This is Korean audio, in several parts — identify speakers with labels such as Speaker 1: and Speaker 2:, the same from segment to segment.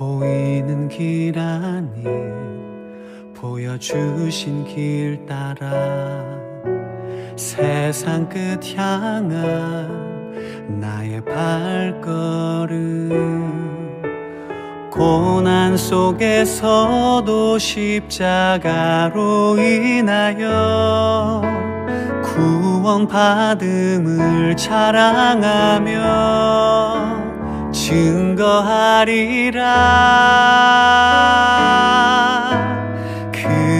Speaker 1: 보이는 길 아닌 보여주신 길 따라 세상 끝 향한 나의 발걸음, 고난 속에서도 십자가로 인하여 구원받음을 자랑하며 증거하리라.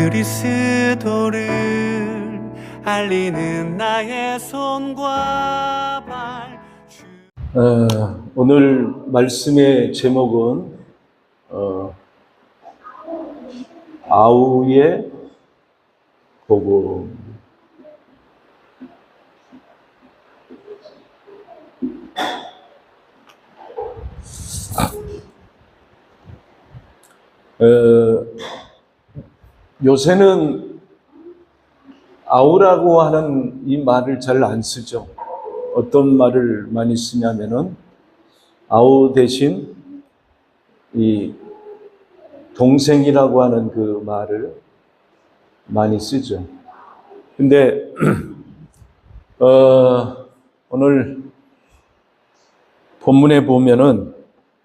Speaker 1: 그리스도를 알리는 나의 손과 발.
Speaker 2: 오늘 말씀의 제목은 아우의 복음. 요새는 아우라고 하는 이 말을 잘 안 쓰죠. 어떤 말을 많이 쓰냐면은 아우 대신 이 동생이라고 하는 그 말을 많이 쓰죠. 근데 오늘 본문에 보면은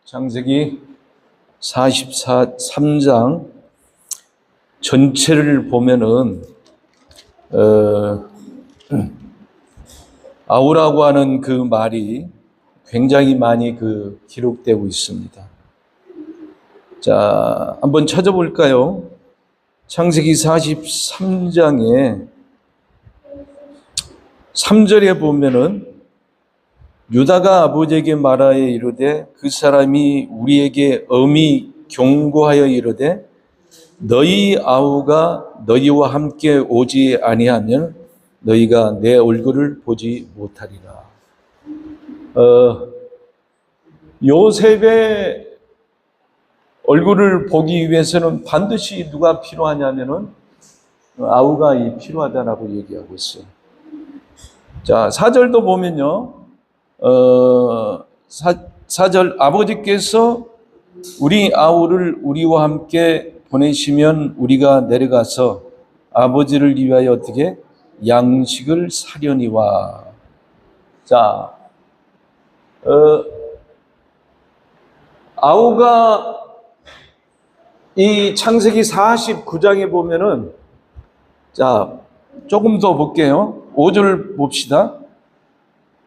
Speaker 2: 창세기 43장 전체를 보면은 아우라고 하는 그 말이 굉장히 많이 기록되고 있습니다. 자, 한번 찾아볼까요? 창세기 43장에 3절에 보면은 유다가 아버지에게 말하여 이르되 그 사람이 우리에게 엄히 경고하여 이르되 너희 아우가 너희와 함께 오지 아니하면 너희가 내 얼굴을 보지 못하리라. 요셉의 얼굴을 보기 위해서는 반드시 누가 필요하냐면은 아우가 필요하다라고 얘기하고 있어요. 자, 4절도 보면요. 4절 아버지께서 우리 아우를 우리와 함께 보내시면 우리가 내려가서 아버지를 위하여 어떻게 양식을 사려니와. 자, 아우가 이 창세기 49장에 보면은, 자, 조금 더 볼게요. 5절 봅시다.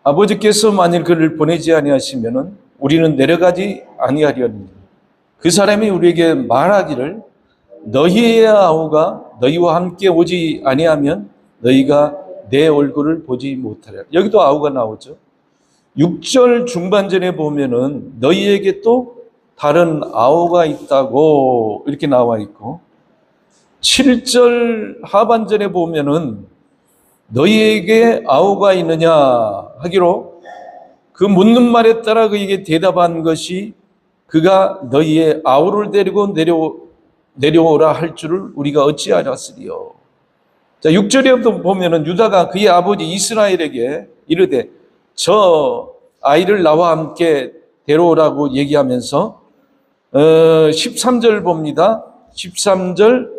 Speaker 2: 아버지께서 만일 그를 보내지 아니하시면은 우리는 내려가지 아니하려니 그 사람이 우리에게 말하기를 너희의 아우가 너희와 함께 오지 아니하면 너희가 내 얼굴을 보지 못하리라. 여기도 아우가 나오죠. 6절 중반전에 보면은 너희에게 또 다른 아우가 있다고 이렇게 나와 있고 7절 하반전에 보면은 너희에게 아우가 있느냐 하기로 그 묻는 말에 따라 그에게 대답한 것이 그가 너희의 아우를 데리고 내려오라 할 줄을 우리가 어찌 알았으리요. 자, 6절에 보면은 유다가 그의 아버지 이스라엘에게 이르되 저 아이를 나와 함께 데려오라고 얘기하면서 13절 봅니다. 13절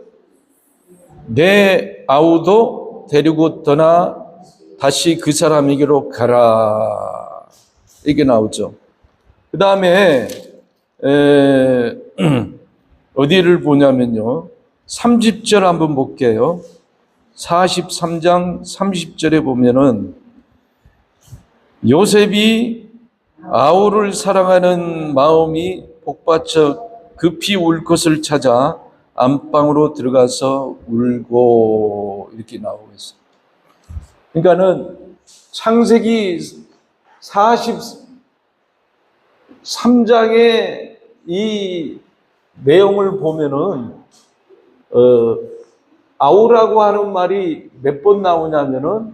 Speaker 2: 내 아우도 데리고 떠나 다시 그 사람에게로 가라. 이게 나오죠. 그 다음에 어디를 보냐면요. 30절 한번 볼게요. 43장 30절에 보면은 요셉이 아우를 사랑하는 마음이 복받쳐 급히 울 것을 찾아 안방으로 들어가서 울고 이렇게 나오고 있어요. 그러니까는 창세기 43장의 이 내용을 보면은 아우라고 하는 말이 몇 번 나오냐면은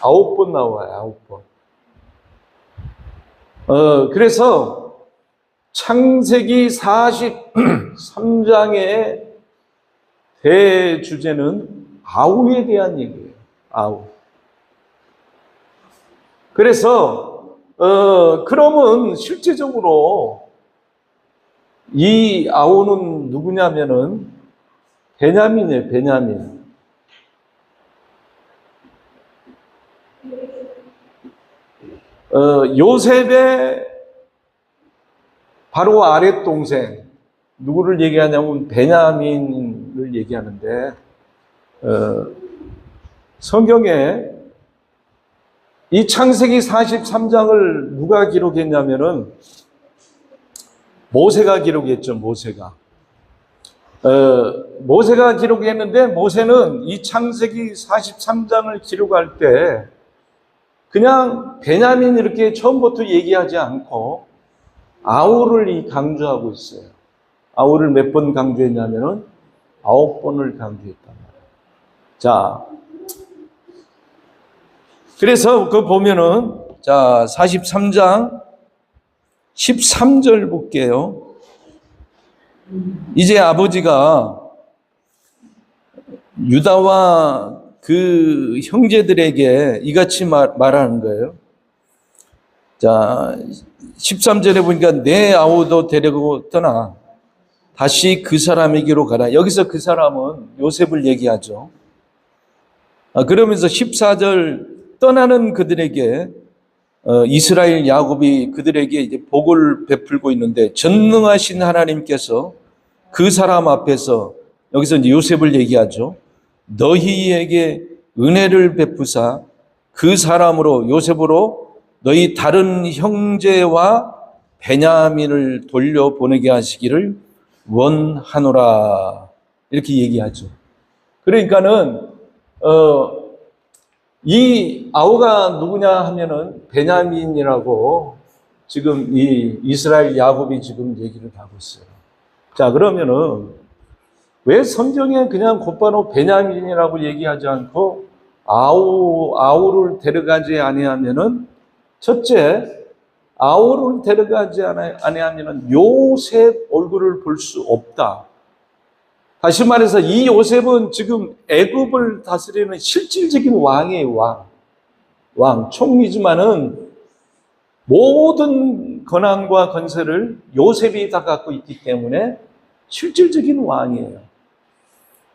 Speaker 2: 9번 나와요. 9번. 그래서 창세기 43장의 대주제는 아우에 대한 얘기예요. 아우. 그래서 그러면 실제적으로 이 아우는 누구냐면은 베냐민이에요, 베냐민. 요셉의 바로 아랫 동생, 누구를 얘기하냐면 베냐민을 얘기하는데, 성경에 이 창세기 43장을 누가 기록했냐면은 모세가 기록했죠, 모세가. 모세가 기록했는데, 모세는 이 창세기 43장을 기록할 때 그냥 베냐민 이렇게 처음부터 얘기하지 않고 아우를 강조하고 있어요. 아우를 몇 번 강조했냐면은 9번을 강조했단 말이에요. 자, 그래서 그거 보면은, 자, 43장 13절 볼게요. 이제 아버지가 유다와 그 형제들에게 이같이 말하는 거예요. 자, 13절에 보니까 내 아우도 데리고 떠나 다시 그 사람에게로 가라. 여기서 그 사람은 요셉을 얘기하죠. 그러면서 14절 떠나는 그들에게 이스라엘 야곱이 그들에게 이제 복을 베풀고 있는데, 전능하신 하나님께서 그 사람 앞에서, 여기서 이제 요셉을 얘기하죠. 너희에게 은혜를 베푸사 그 사람으로, 요셉으로 너희 다른 형제와 베냐민을 돌려보내게 하시기를 원하노라. 이렇게 얘기하죠. 그러니까는 이 아우가 누구냐 하면은 베냐민이라고 지금 이 이스라엘 야곱이 지금 얘기를 하고 있어요. 자, 그러면은 왜 성경에 그냥 곧바로 베냐민이라고 얘기하지 않고 아우를 데려가지 아니하면은, 첫째, 아우를 데려가지 아니하면은 요셉 얼굴을 볼 수 없다. 다시 말해서 이 요셉은 지금 애굽을 다스리는 실질적인 왕이에요, 왕. 총리지만은 모든 권한과 건세를 요셉이 다 갖고 있기 때문에 실질적인 왕이에요.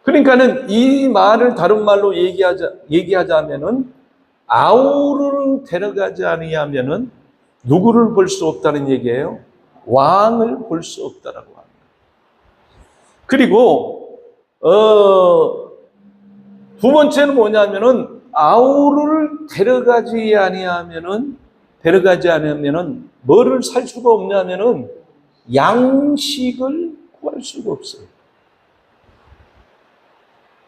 Speaker 2: 그러니까는 이 말을 다른 말로 얘기하자면은 아우를 데려가지 아니하면은 누구를 볼 수 없다는 얘기예요? 왕을 볼 수 없다라고 합니다. 그리고 두 번째는 뭐냐면은 아우를 데려가지 않으면은 뭐를 살 수가 없냐면은 양식을 구할 수가 없어요.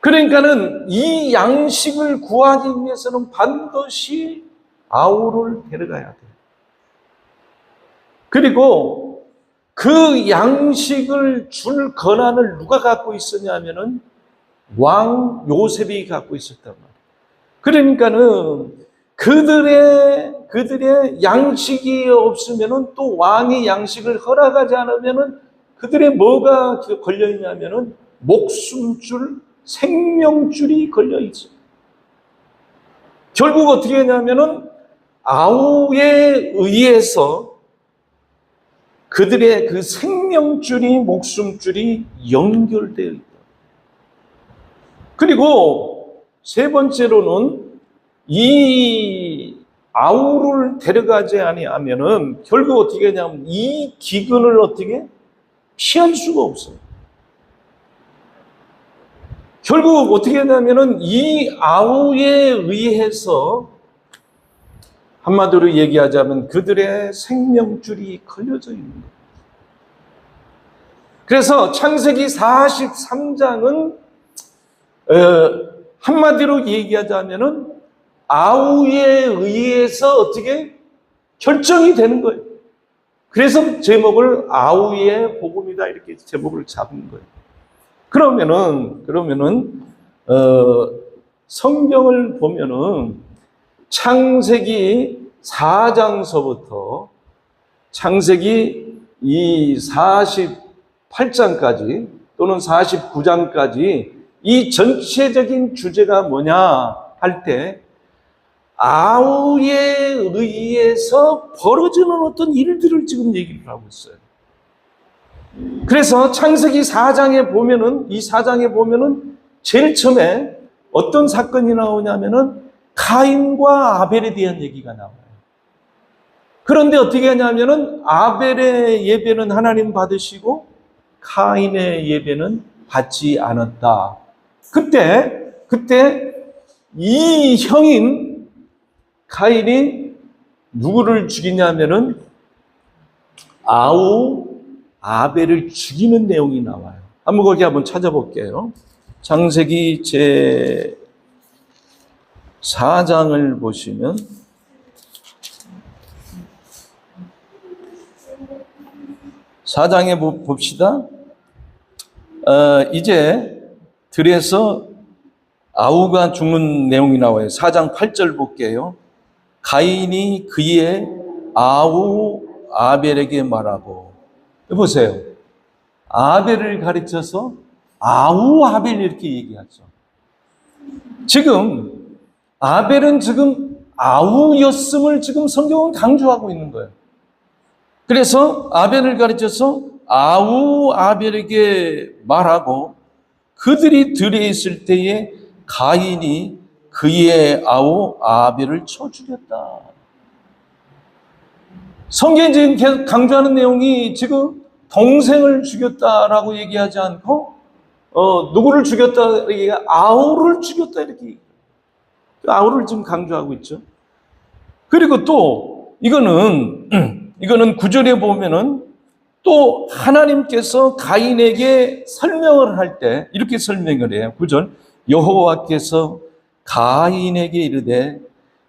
Speaker 2: 그러니까는 이 양식을 구하기 위해서는 반드시 아우를 데려가야 돼요. 그리고 그 양식을 줄 권한을 누가 갖고 있었냐면은 왕 요셉이 갖고 있었단 말이에요. 그러니까는 그들의 양식이 없으면은, 또 왕이 양식을 허락하지 않으면은 그들의 뭐가 걸려 있냐면은 목숨줄, 생명줄이 걸려 있어요. 결국 어떻게 했냐면은 아우에 의해서 그들의 그 생명줄이, 목숨줄이 연결되어 있다. 그리고 세 번째로는 이 아우를 데려가지 아니하면은 결국 어떻게 하냐면 이 기근을 어떻게 피할 수가 없어요. 결국 어떻게 하냐면은 이 아우에 의해서, 한마디로 얘기하자면 그들의 생명줄이 걸려져 있는 거예요. 그래서 창세기 43장은 한마디로 얘기하자면은 아우에 의해서 어떻게 결정이 되는 거예요. 그래서 제목을 아우의 복음이다, 이렇게 제목을 잡은 거예요. 그러면은 성경을 보면은 창세기 4장서부터 창세기 이 48장까지 또는 49장까지 이 전체적인 주제가 뭐냐 할 때 아우에 의해서 벌어지는 어떤 일들을 지금 얘기를 하고 있어요. 그래서 창세기 4장에 보면은, 이 4장에 보면은 제일 처음에 어떤 사건이 나오냐면은 가인과 아벨에 대한 얘기가 나와요. 그런데 어떻게 하냐면은 아벨의 예배는 하나님 받으시고 가인의 예배는 받지 않았다. 그때 이 형인 가인이 누구를 죽이냐면은 아벨을 죽이는 내용이 나와요. 거기 한번 찾아볼게요. 창세기 제 4장을 보시면 사장에 봅시다. 이제 들에서 아우가 죽는 내용이 나와요. 4장 8절 볼게요. 가인이 그의 아우 아벨에게 말하고, 보세요. 아벨을 가르쳐서 아우 아벨 이렇게 얘기하죠. 지금 아벨은 지금 아우였음을 지금 성경은 강조하고 있는 거예요. 그래서 아벨을 가르쳐서 아우 아벨에게 말하고, 그들이 들에 있을 때에 가인이 그의 아우 아벨을 쳐 죽였다. 성경이 지금 계속 강조하는 내용이 지금 동생을 죽였다라고 얘기하지 않고 누구를 죽였다, 아우를 죽였다 이렇게 아우를 지금 강조하고 있죠. 그리고 또 이거는 9절에 보면은 또 하나님께서 가인에게 설명을 할 때 이렇게 설명을 해요. 9절, 여호와께서 가인에게 이르되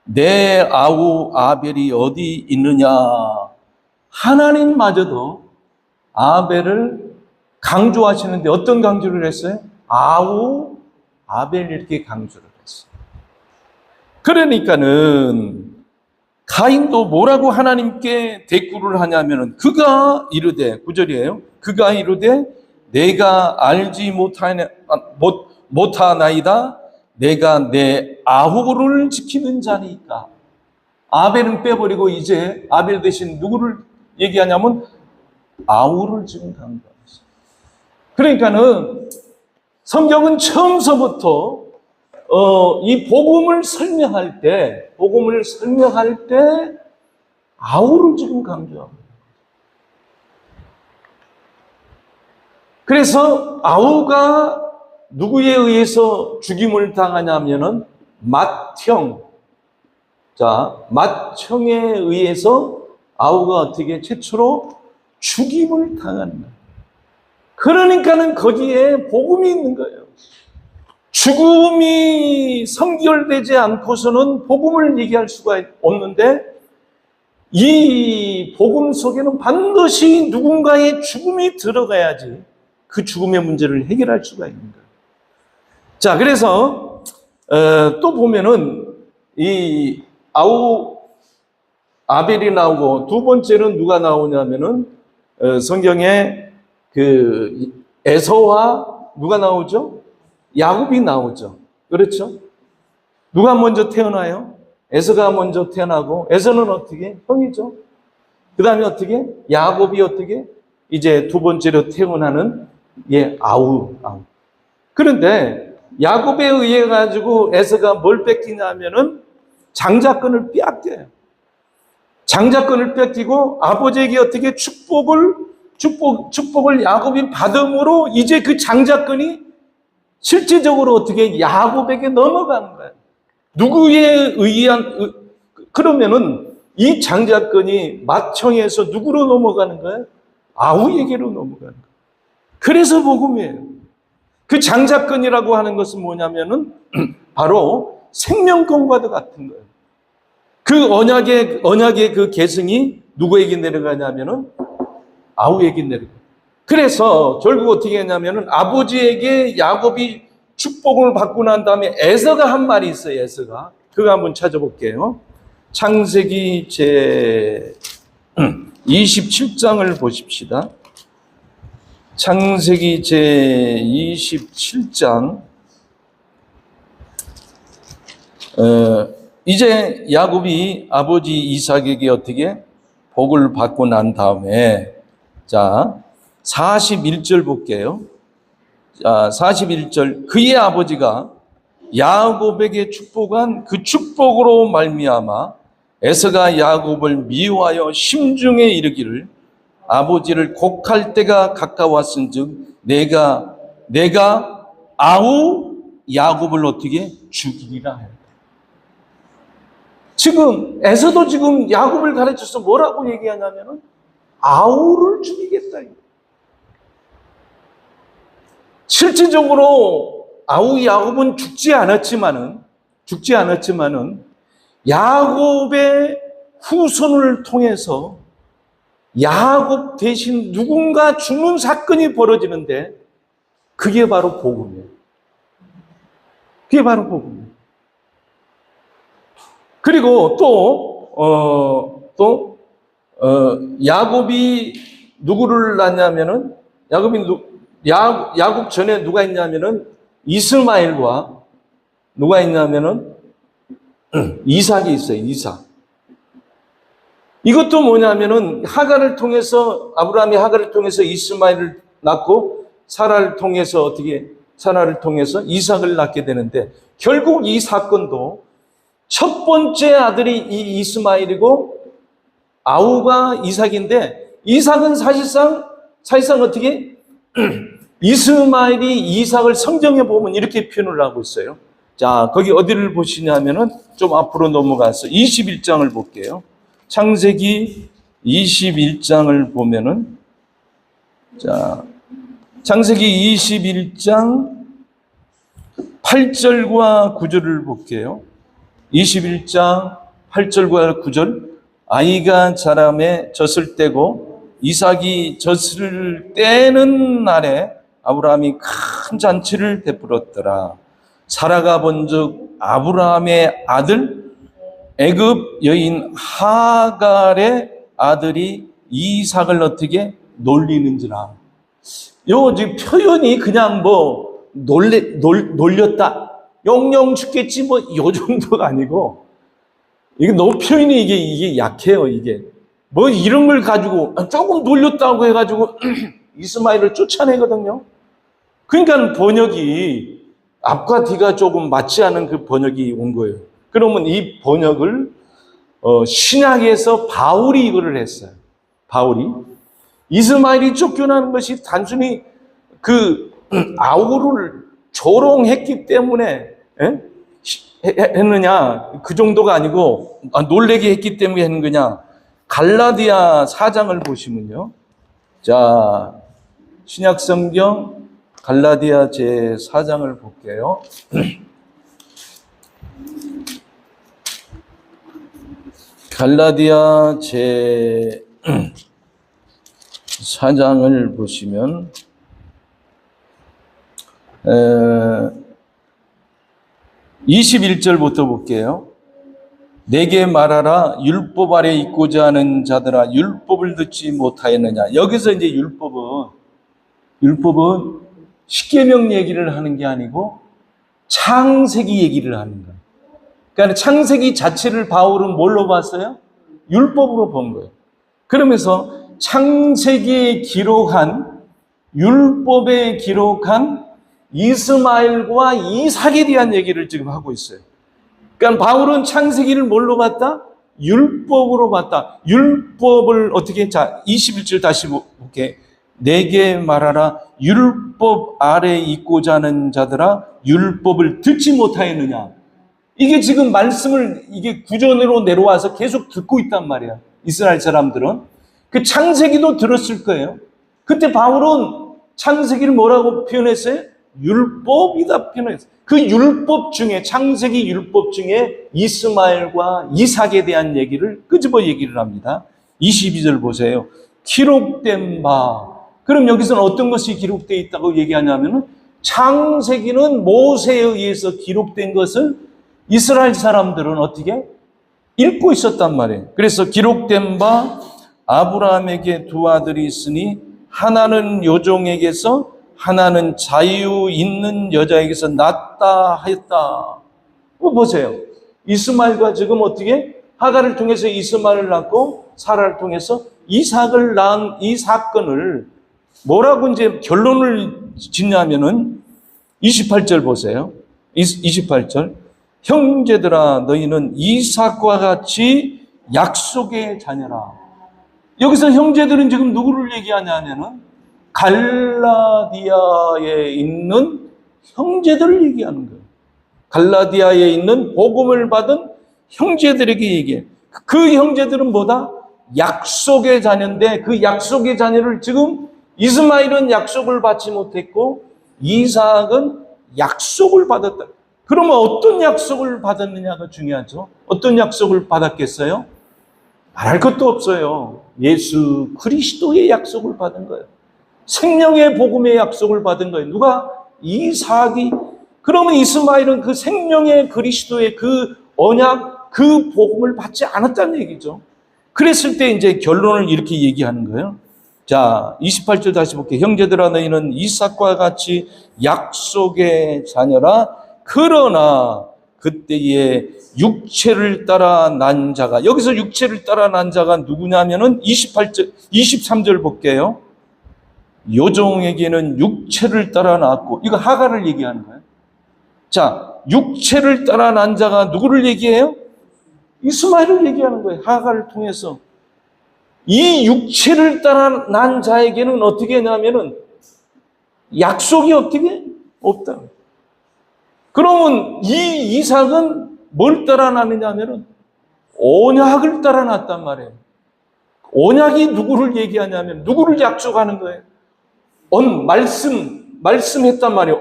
Speaker 2: 내 아우 아벨이 어디 있느냐. 하나님마저도 아벨을 강조하시는데 어떤 강조를 했어요? 아우 아벨 이렇게 강조를 했어요. 그러니까는 가인도 뭐라고 하나님께 대꾸를 하냐면은 그가 이르되, 9절이에요. 그가 이르되 내가 알지 못하나이다. 내가 내 아우를 지키는 자니까. 아벨은 빼버리고 이제 아벨 대신 누구를 얘기하냐면 아우를 지금 강조했어요. 그러니까는 성경은 처음서부터 이 복음을 설명할 때 아우를 지금 강조하고. 그래서 아우가 누구에 의해서 죽임을 당하냐면은 맏형. 자, 맏형에 의해서 아우가 어떻게 최초로 죽임을 당하는 거예요. 그러니까는 거기에 복음이 있는 거예요. 죽음이 성결되지 않고서는 복음을 얘기할 수가 없는데, 이 복음 속에는 반드시 누군가의 죽음이 들어가야지 그 죽음의 문제를 해결할 수가 있는 거예요. 자, 그래서 또 보면은 이 아우 아벨이 나오고, 두 번째는 누가 나오냐면은 성경에 그 에서와 누가 나오죠? 야곱이 나오죠. 그렇죠? 누가 먼저 태어나요? 에서가 먼저 태어나고, 에서는 어떻게? 형이죠. 그 다음에 어떻게? 야곱이 어떻게? 이제 두 번째로 태어나는 아우. 그런데 야곱에 의해 가지고 에서가 뭘 뺏기냐면은 장자권을 빼앗겨요. 장자권을 뺏기고 아버지에게 어떻게 축복을 야곱이 받음으로 이제 그 장자권이 실질적으로 어떻게 야곱에게 넘어가는 거예요. 누구에 의한, 그러면은 이 장자권이 맏형에서 누구로 넘어가는 거예요? 아우에게로 넘어가는 거예요. 그래서 복음이에요. 그 장자권이라고 하는 것은 뭐냐면은 바로 생명권과도 같은 거예요. 그 언약의 그 계승이 누구에게 내려가냐면은 아우에게 내려가요. 그래서 결국 어떻게 했냐면은 아버지에게 야곱이 축복을 받고 난 다음에 에서가 한 말이 있어요. 에서가. 그거 한번 찾아볼게요. 창세기 제 27장을 보십시다. 창세기 제 27장. 이제 야곱이 아버지 이삭에게 어떻게 복을 받고 난 다음에, 자, 41절 볼게요. 자, 41절. 그의 아버지가 야곱에게 축복한 그 축복으로 말미암아 에서가 야곱을 미워하여 심중에 이르기를 아버지를 곡할 때가 가까웠은즉 내가 아우 야곱을 어떻게 죽이리라 하였다. 지금 에서도 지금 야곱을 가르쳐서 뭐라고 얘기하냐면은 아우를 죽이겠다. 실질적으로 아우 야곱은 죽지 않았지만은 야곱의 후손을 통해서 야곱 대신 누군가 죽는 사건이 벌어지는데 그게 바로 복음이에요. 그게 바로 복음이에요. 그리고 야곱이 누구를 낳냐면은 야곱 전에 누가 있냐면은 이스마엘과 누가 있냐면은 이삭이 있어요. 이삭. 이것도 뭐냐면은 아브라함이 하갈을 통해서 이스마엘을 낳고 사라를 통해서 이삭을 낳게 되는데 결국 이 사건도 첫 번째 아들이 이 이스마엘이고 아우가 이삭인데 이삭은 사실상 어떻게 이스마엘이 이삭을 성경에 보면 이렇게 표현을 하고 있어요. 자, 거기 어디를 보시냐면은 좀 앞으로 넘어가서 21장을 볼게요. 창세기 21장을 보면은 자, 창세기 21장 8절과 9절을 볼게요. 21장 8절과 9절. 아이가 자라매 젖을 떼고 이삭이 젖을 떼는 날에 아브라함이 큰 잔치를 베풀었더라. 사라가 본즉 아브라함의 아들 애굽 여인 하갈의 아들이 이삭을 어떻게 놀리는지라. 요 지금 표현이 그냥 뭐 놀렸다. 영영 죽겠지 뭐 요 정도가 아니고 이게 너무 표현이 이게 약해요. 이게 뭐 이런 걸 가지고 조금 놀렸다고 해가지고 이스마엘을 쫓아내거든요. 그러니까 번역이 앞과 뒤가 조금 맞지 않은 그 번역이 온 거예요. 그러면 이 번역을 신약에서 바울이 이거를 했어요. 바울이 이스마엘이 쫓겨나는 것이 단순히 그 아우를 조롱했기 때문에 했느냐 그 정도가 아니고 놀래게 했기 때문에 했는 거냐. 갈라디아 4장을 보시면요. 자, 신약성경 갈라디아 제4장을 볼게요. 갈라디아 제4장을 보시면 21절부터 볼게요. 내게 말하라 율법 아래 있고자 하는 자들아 율법을 듣지 못하였느냐. 여기서 이제 율법은 십계명 얘기를 하는 게 아니고 창세기 얘기를 하는 거예요. 그러니까 창세기 자체를 바울은 뭘로 봤어요? 율법으로 본 거예요. 그러면서 창세기에 율법에 기록한 이스마엘과 이삭에 대한 얘기를 지금 하고 있어요. 그러니까 바울은 창세기를 뭘로 봤다? 율법으로 봤다. 율법을 어떻게, 자, 21절 다시 볼게. 내게 말하라 율법 아래 있고자 하는 자들아 율법을 듣지 못하였느냐. 이게 지금 말씀을 이게 구전으로 내려와서 계속 듣고 있단 말이야. 이스라엘 사람들은. 그 창세기도 들었을 거예요. 그때 바울은 창세기를 뭐라고 표현했어요? 율법이다 표현했어요. 그 율법 중에, 창세기 율법 중에 이스마엘과 이삭에 대한 얘기를 끄집어 얘기를 합니다. 22절 보세요. 기록된 바. 그럼 여기서는 어떤 것이 기록되어 있다고 얘기하냐면은 창세기는 모세에 의해서 기록된 것을 이스라엘 사람들은 어떻게 읽고 있었단 말이에요. 그래서 기록된 바 아브라함에게 두 아들이 있으니 하나는 요종에게서 하나는 자유 있는 여자에게서 낳았다 하였다. 보세요. 이스마엘과 지금 어떻게 하갈을 통해서 이스마엘을 낳고 사라를 통해서 이삭을 낳은 이 사건을 뭐라고 이제 결론을 짓냐면은 28절 보세요. 28절. 형제들아 너희는 이삭과 같이 약속의 자녀라. 여기서 형제들은 지금 누구를 얘기하냐면은 갈라디아에 있는 형제들을 얘기하는 거예요. 갈라디아에 있는 복음을 받은 형제들에게 얘기해. 그 형제들은 뭐다? 약속의 자녀인데 그 약속의 자녀를 지금 이스마엘은 약속을 받지 못했고 이삭은 약속을 받았다. 그러면 어떤 약속을 받았느냐가 중요하죠. 어떤 약속을 받았겠어요? 말할 것도 없어요. 예수 그리스도의 약속을 받은 거예요. 생명의 복음의 약속을 받은 거예요. 누가? 이삭이. 그러면 이스마엘은 그 생명의 그리스도의 그 언약, 그 복음을 받지 않았다는 얘기죠. 그랬을 때 이제 결론을 이렇게 얘기하는 거예요. 자, 28절 다시 볼게요. 형제들아 너희는 이삭과 같이 약속의 자녀라. 그러나 그때에 육체를 따라 난 자가, 여기서 육체를 따라 난 자가 누구냐면은 23절 볼게요. 요종에게는 육체를 따라 낳았고, 이거 하갈을 얘기하는 거예요. 자, 육체를 따라 난 자가 누구를 얘기해요? 이스마엘을 얘기하는 거예요. 하갈을 통해서. 이 육체를 따라 난 자에게는 어떻게 하냐면은 약속이 어떻게? 없다. 그러면 이 이삭은 뭘 따라 났느냐면은 언약을 따라 났단 말이에요. 언약이 누구를 얘기하냐면 누구를 약속하는 거예요? 말씀했단 말이에요.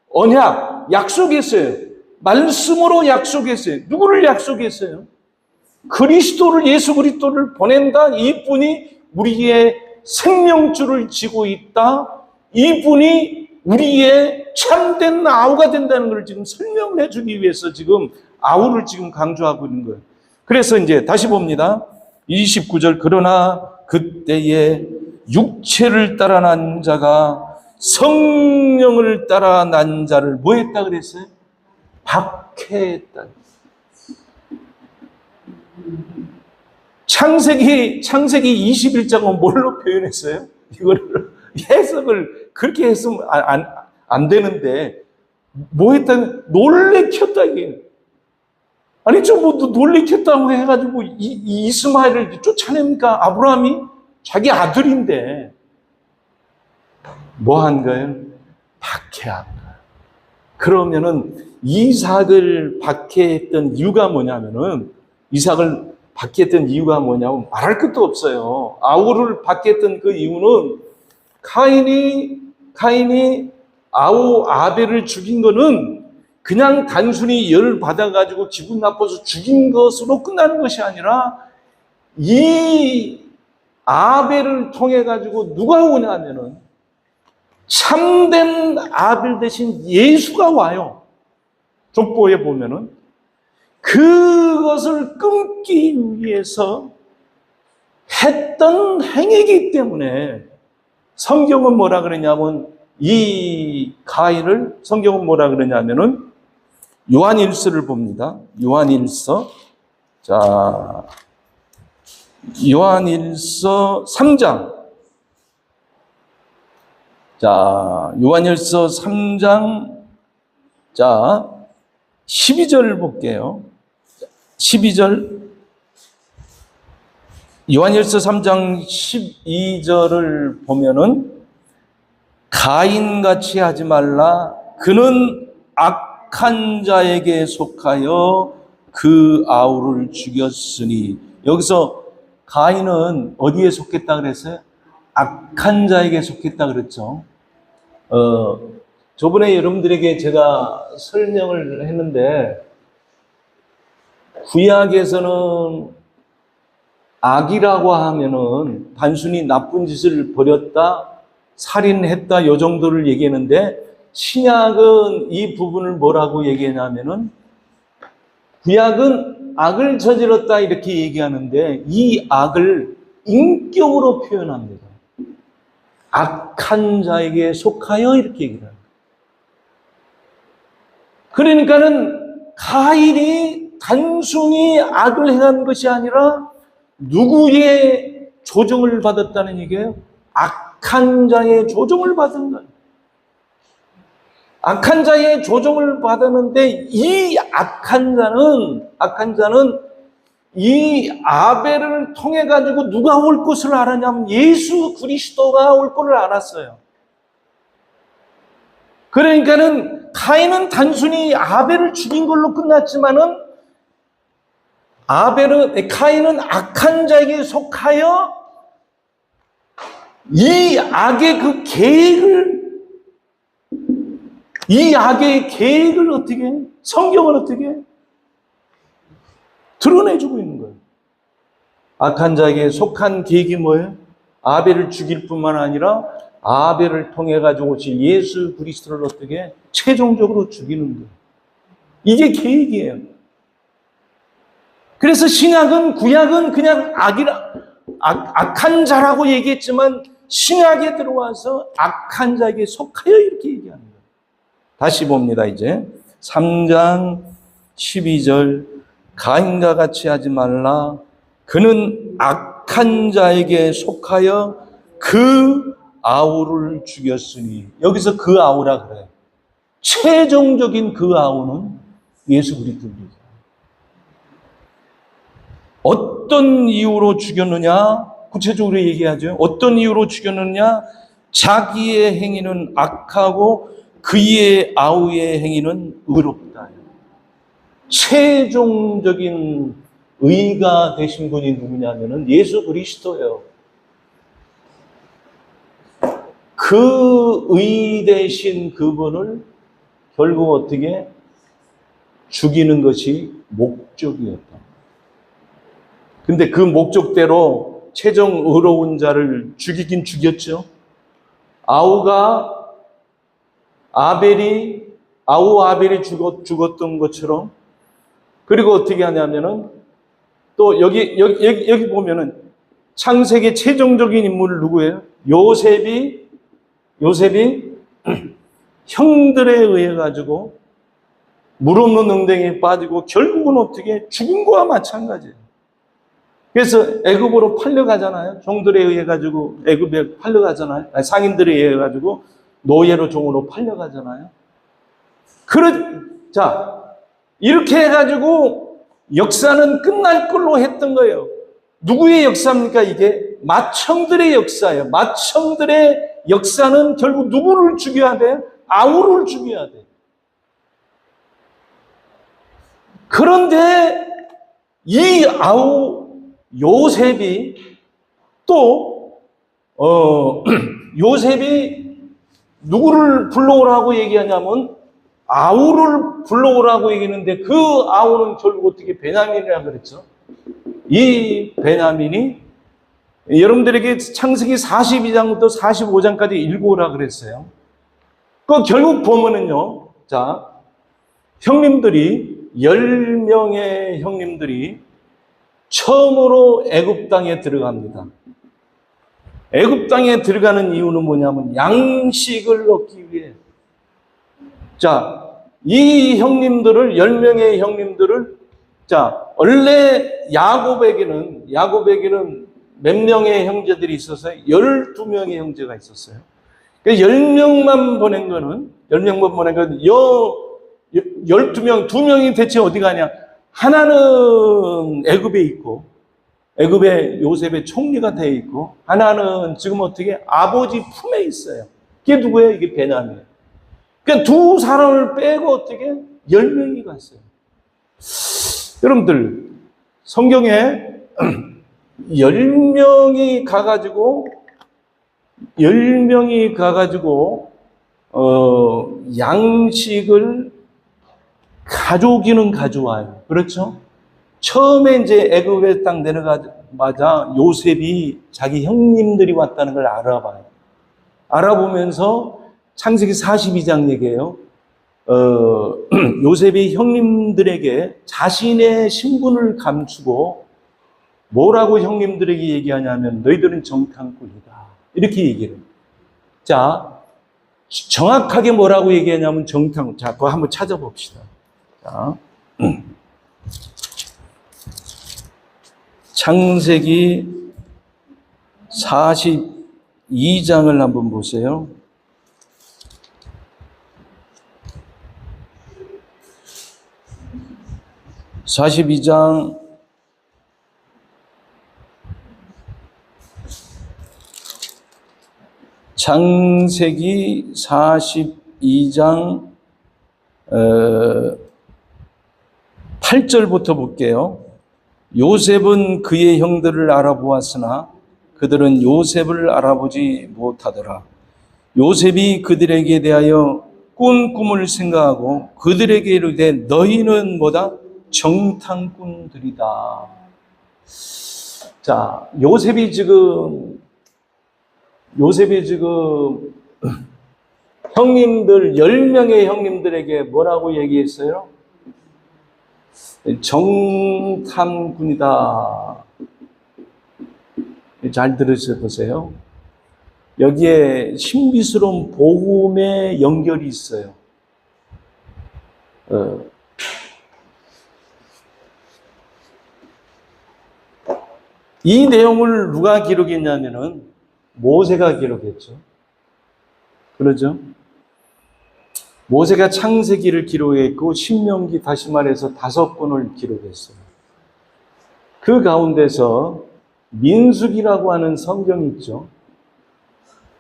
Speaker 2: 언약, 약속했어요. 말씀으로 약속했어요. 누구를 약속했어요? 그리스도를, 예수 그리스도를 보낸다. 이분이 우리의 생명줄을 쥐고 있다. 이분이 우리의 참된 아우가 된다는 걸 지금 설명을 해주기 위해서 지금 아우를 지금 강조하고 있는 거예요. 그래서 이제 다시 봅니다. 29절. 그러나 그때에 육체를 따라 난 자가 성령을 따라 난 자를 뭐 했다 그랬어요? 박해했다. 창세기 21장은 뭘로 표현했어요? 이거를 해석을 그렇게 했으면 안 되는데 뭐 했다면 놀래켰다 이게. 아니 뭐 놀래켰다고 해가지고 이스마엘을 쫓아냅니까? 아브라함이 자기 아들인데 뭐 한 거예요? 박해한 거예요. 그러면은 이삭을 박해했던 이유가 뭐냐면은 이삭을 박해했던 이유가 뭐냐면 말할 것도 없어요. 아우를 박해했던 그 이유는 카인이 아우 아벨을 죽인 거는 그냥 단순히 열 받아가지고 기분 나빠서 죽인 것으로 끝나는 것이 아니라 이 아벨을 통해 가지고 누가 오냐면은 참된 아벨 대신 예수가 와요. 족보에 보면은 그것을 끊기 위해서 했던 행위이기 때문에 성경은 뭐라 그러냐면 이 가인을 성경은 뭐라 그러냐면은 요한일서를 봅니다. 요한일서. 자, 요한일서 3장. 자, 요한일서 3장. 자, 12절을 볼게요. 12절. 요한일서 3장 12절을 보면은 가인같이 하지 말라. 그는 악한 자에게 속하여 그 아우를 죽였으니. 여기서 가인은 어디에 속했다 그랬어요? 악한 자에게 속했다 그랬죠. 저번에 여러분들에게 제가 설명을 했는데 구약에서는 악이라고 하면은 단순히 나쁜 짓을 벌였다, 살인했다 요 정도를 얘기했는데 신약은 이 부분을 뭐라고 얘기하냐면은 구약은 악을 저질렀다 이렇게 얘기하는데 이 악을 인격으로 표현합니다. 악한 자에게 속하여 이렇게 얘기를 합니다. 그러니까는 가인이 단순히 악을 행한 것이 아니라 누구의 조정을 받았다는 얘기예요? 악한 자의 조종을 받은 거예요. 악한 자의 조종을 받았는데 이 악한 자는 이 아벨을 통해 가지고 누가 올 것을 알았냐면 예수 그리스도가 올 것을 알았어요. 그러니까는 가인은 단순히 아벨을 죽인 걸로 끝났지만은 가인은 악한 자에게 속하여 이 악의 계획을 어떻게, 성경은 어떻게 드러내주고 있는 거예요. 악한 자에게 속한 계획이 뭐예요? 아벨을 죽일 뿐만 아니라 아벨을 통해 가지고 오실 예수 그리스도를 어떻게 최종적으로 죽이는 거예요. 이게 계획이에요. 그래서 신약은, 구약은 그냥 악한 자라고 얘기했지만 신약에 들어와서 악한 자에게 속하여 이렇게 얘기하는 거예요. 다시 봅니다. 이제 3장 12절 가인과 같이 하지 말라. 그는 악한 자에게 속하여 그 아우를 죽였으니, 여기서 그 아우라 그래요. 최종적인 그 아우는 예수 그리스도입니다. 어떤 이유로 죽였느냐? 구체적으로 얘기하죠. 어떤 이유로 죽였느냐? 자기의 행위는 악하고 그의 아우의 행위는 의롭다. 최종적인 의가 되신 분이 누구냐면은 예수 그리스도예요. 그 의 되신 그분을 결국 어떻게 죽이는 것이 목적이었다. 근데 그 목적대로 최종 의로운 자를 죽이긴 죽였죠. 아벨이 죽었던 것처럼. 그리고 어떻게 하냐면은 또 여기 보면은 창세기 최종적인 인물은 누구예요? 요셉이 형들에 의해 가지고 물 없는 능댕이에 빠지고 결국은 어떻게 죽음과 마찬가지예요. 그래서 애굽으로 팔려가잖아요. 종들에 의해 가지고 애굽에 팔려가잖아요. 상인들에 의해 가지고 노예로 종으로 팔려가잖아요. 자, 이렇게 해가지고 역사는 끝날 걸로 했던 거예요. 누구의 역사입니까? 이게 맏형들의 역사예요. 맏형들의 역사는 결국 누구를 죽여야 돼? 아우를 죽여야 돼. 그런데 이 아우 요셉이 요셉이 누구를 불러오라고 얘기하냐면 아우를 불러오라고 얘기했는데 그 아우는 결국 어떻게 베냐민이라고 그랬죠. 이 베냐민이 여러분들에게 창세기 42장부터 45장까지 읽어오라 그랬어요. 그 결국 보면은요, 자, 10명의 형님들이 처음으로 애굽 땅에 들어갑니다. 애굽 땅에 들어가는 이유는 뭐냐면 양식을 얻기 위해. 자, 이 형님들을, 10명의 형님들을, 자, 원래 야곱에게는 몇 명의 형제들이 있어서 12명의 형제가 있었어요. 10명만 보낸 거는 12명, 2명이 대체 어디 가냐? 하나는 애굽에 있고, 애굽에 요셉의 총리가 되어 있고, 하나는 지금 어떻게 아버지 품에 있어요. 그게 누구예요? 이게 베냐민이에요. 그러니까 두 사람을 빼고 어떻게 10명이 갔어요. 여러분들, 성경에 10명이 가가지고, 양식을 가져오기는 가져와요. 그렇죠? 처음에 이제 애굽에 딱 내려가자마자 요셉이 자기 형님들이 왔다는 걸 알아봐요. 알아보면서 창세기 42장 얘기예요. 요셉이 형님들에게 자신의 신분을 감추고 뭐라고 형님들에게 얘기하냐면 너희들은 정탐꾼이다. 이렇게 얘기를 해요. 자, 정확하게 뭐라고 얘기하냐면 정탐꾼. 자, 그거 한번 찾아봅시다. 자, 창세기 42장을 한번 보세요. (42장) 창세기 42장 8절부터 볼게요. 요셉은 그의 형들을 알아보았으나 그들은 요셉을 알아보지 못하더라. 요셉이 그들에게 대하여 꾼 꿈을 생각하고 그들에게 이르되 너희는 뭐다? 정탐꾼들이다. 자, 요셉이 지금 형님들 10명의 형님들에게 뭐라고 얘기했어요? 정탐꾼이다. 잘 들으셔보세요. 여기에 신비스러운 복음의 연결이 있어요. 이 내용을 누가 기록했냐면은 모세가 기록했죠. 그러죠? 모세가 창세기를 기록했고 신명기 다시 말해서 5권을 기록했어요. 그 가운데서 민수기라고 하는 성경이 있죠.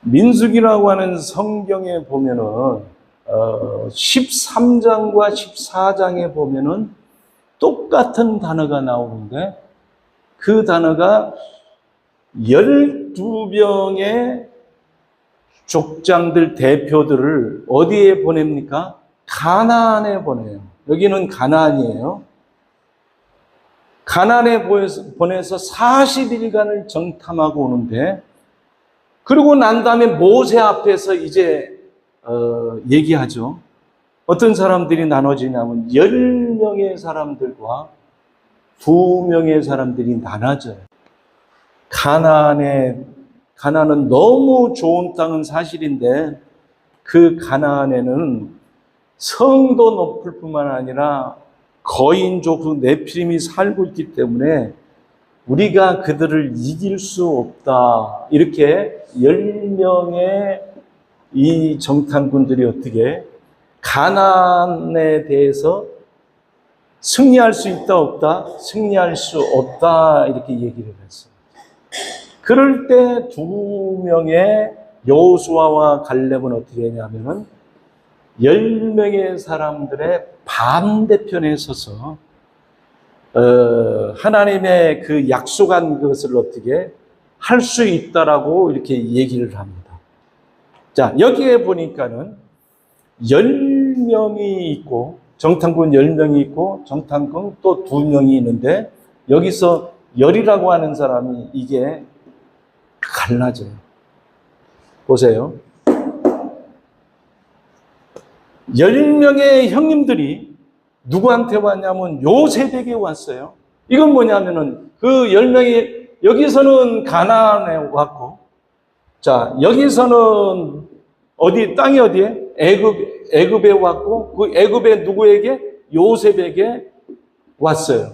Speaker 2: 민수기라고 하는 성경에 보면은 13장과 14장에 보면은 똑같은 단어가 나오는데 그 단어가 12명의 족장들 대표들을 어디에 보냅니까? 가나안에 보내요. 여기는 가나안이에요. 가나안에 보내서 40일간을 정탐하고 오는데 그러고 난 다음에 모세 앞에서 이제 얘기하죠. 어떤 사람들이 나눠지냐면 10명의 사람들과 2명의 사람들이 나눠져요. 가나안은 너무 좋은 땅은 사실인데 그 가나안에는 성도 높을 뿐만 아니라 거인족 네피림이 살고 있기 때문에 우리가 그들을 이길 수 없다. 이렇게 10명의 이 정탐꾼들이 어떻게 가나안에 대해서 승리할 수 있다 없다? 승리할 수 없다. 이렇게 얘기를 했어요. 그럴 때 2명의 여호수아와 갈렙은 어떻게 했냐면은 10명의 사람들의 반대편에 서서 하나님의 그 약속한 것을 어떻게 할 수 있다라고 이렇게 얘기를 합니다. 자, 여기에 보니까는 10명이 있고 정탐꾼 10명이 있고 정탐꾼 또 2명이 있는데 여기서 열이라고 하는 사람이 이게 갈라져요. 보세요. 10명의 형님들이 누구한테 왔냐면 요셉에게 왔어요. 이건 뭐냐면은 그 10명이 여기서는 가나안에 왔고, 자, 여기서는 땅이 어디에? 애굽에 왔고, 그 애굽에 누구에게? 요셉에게 왔어요.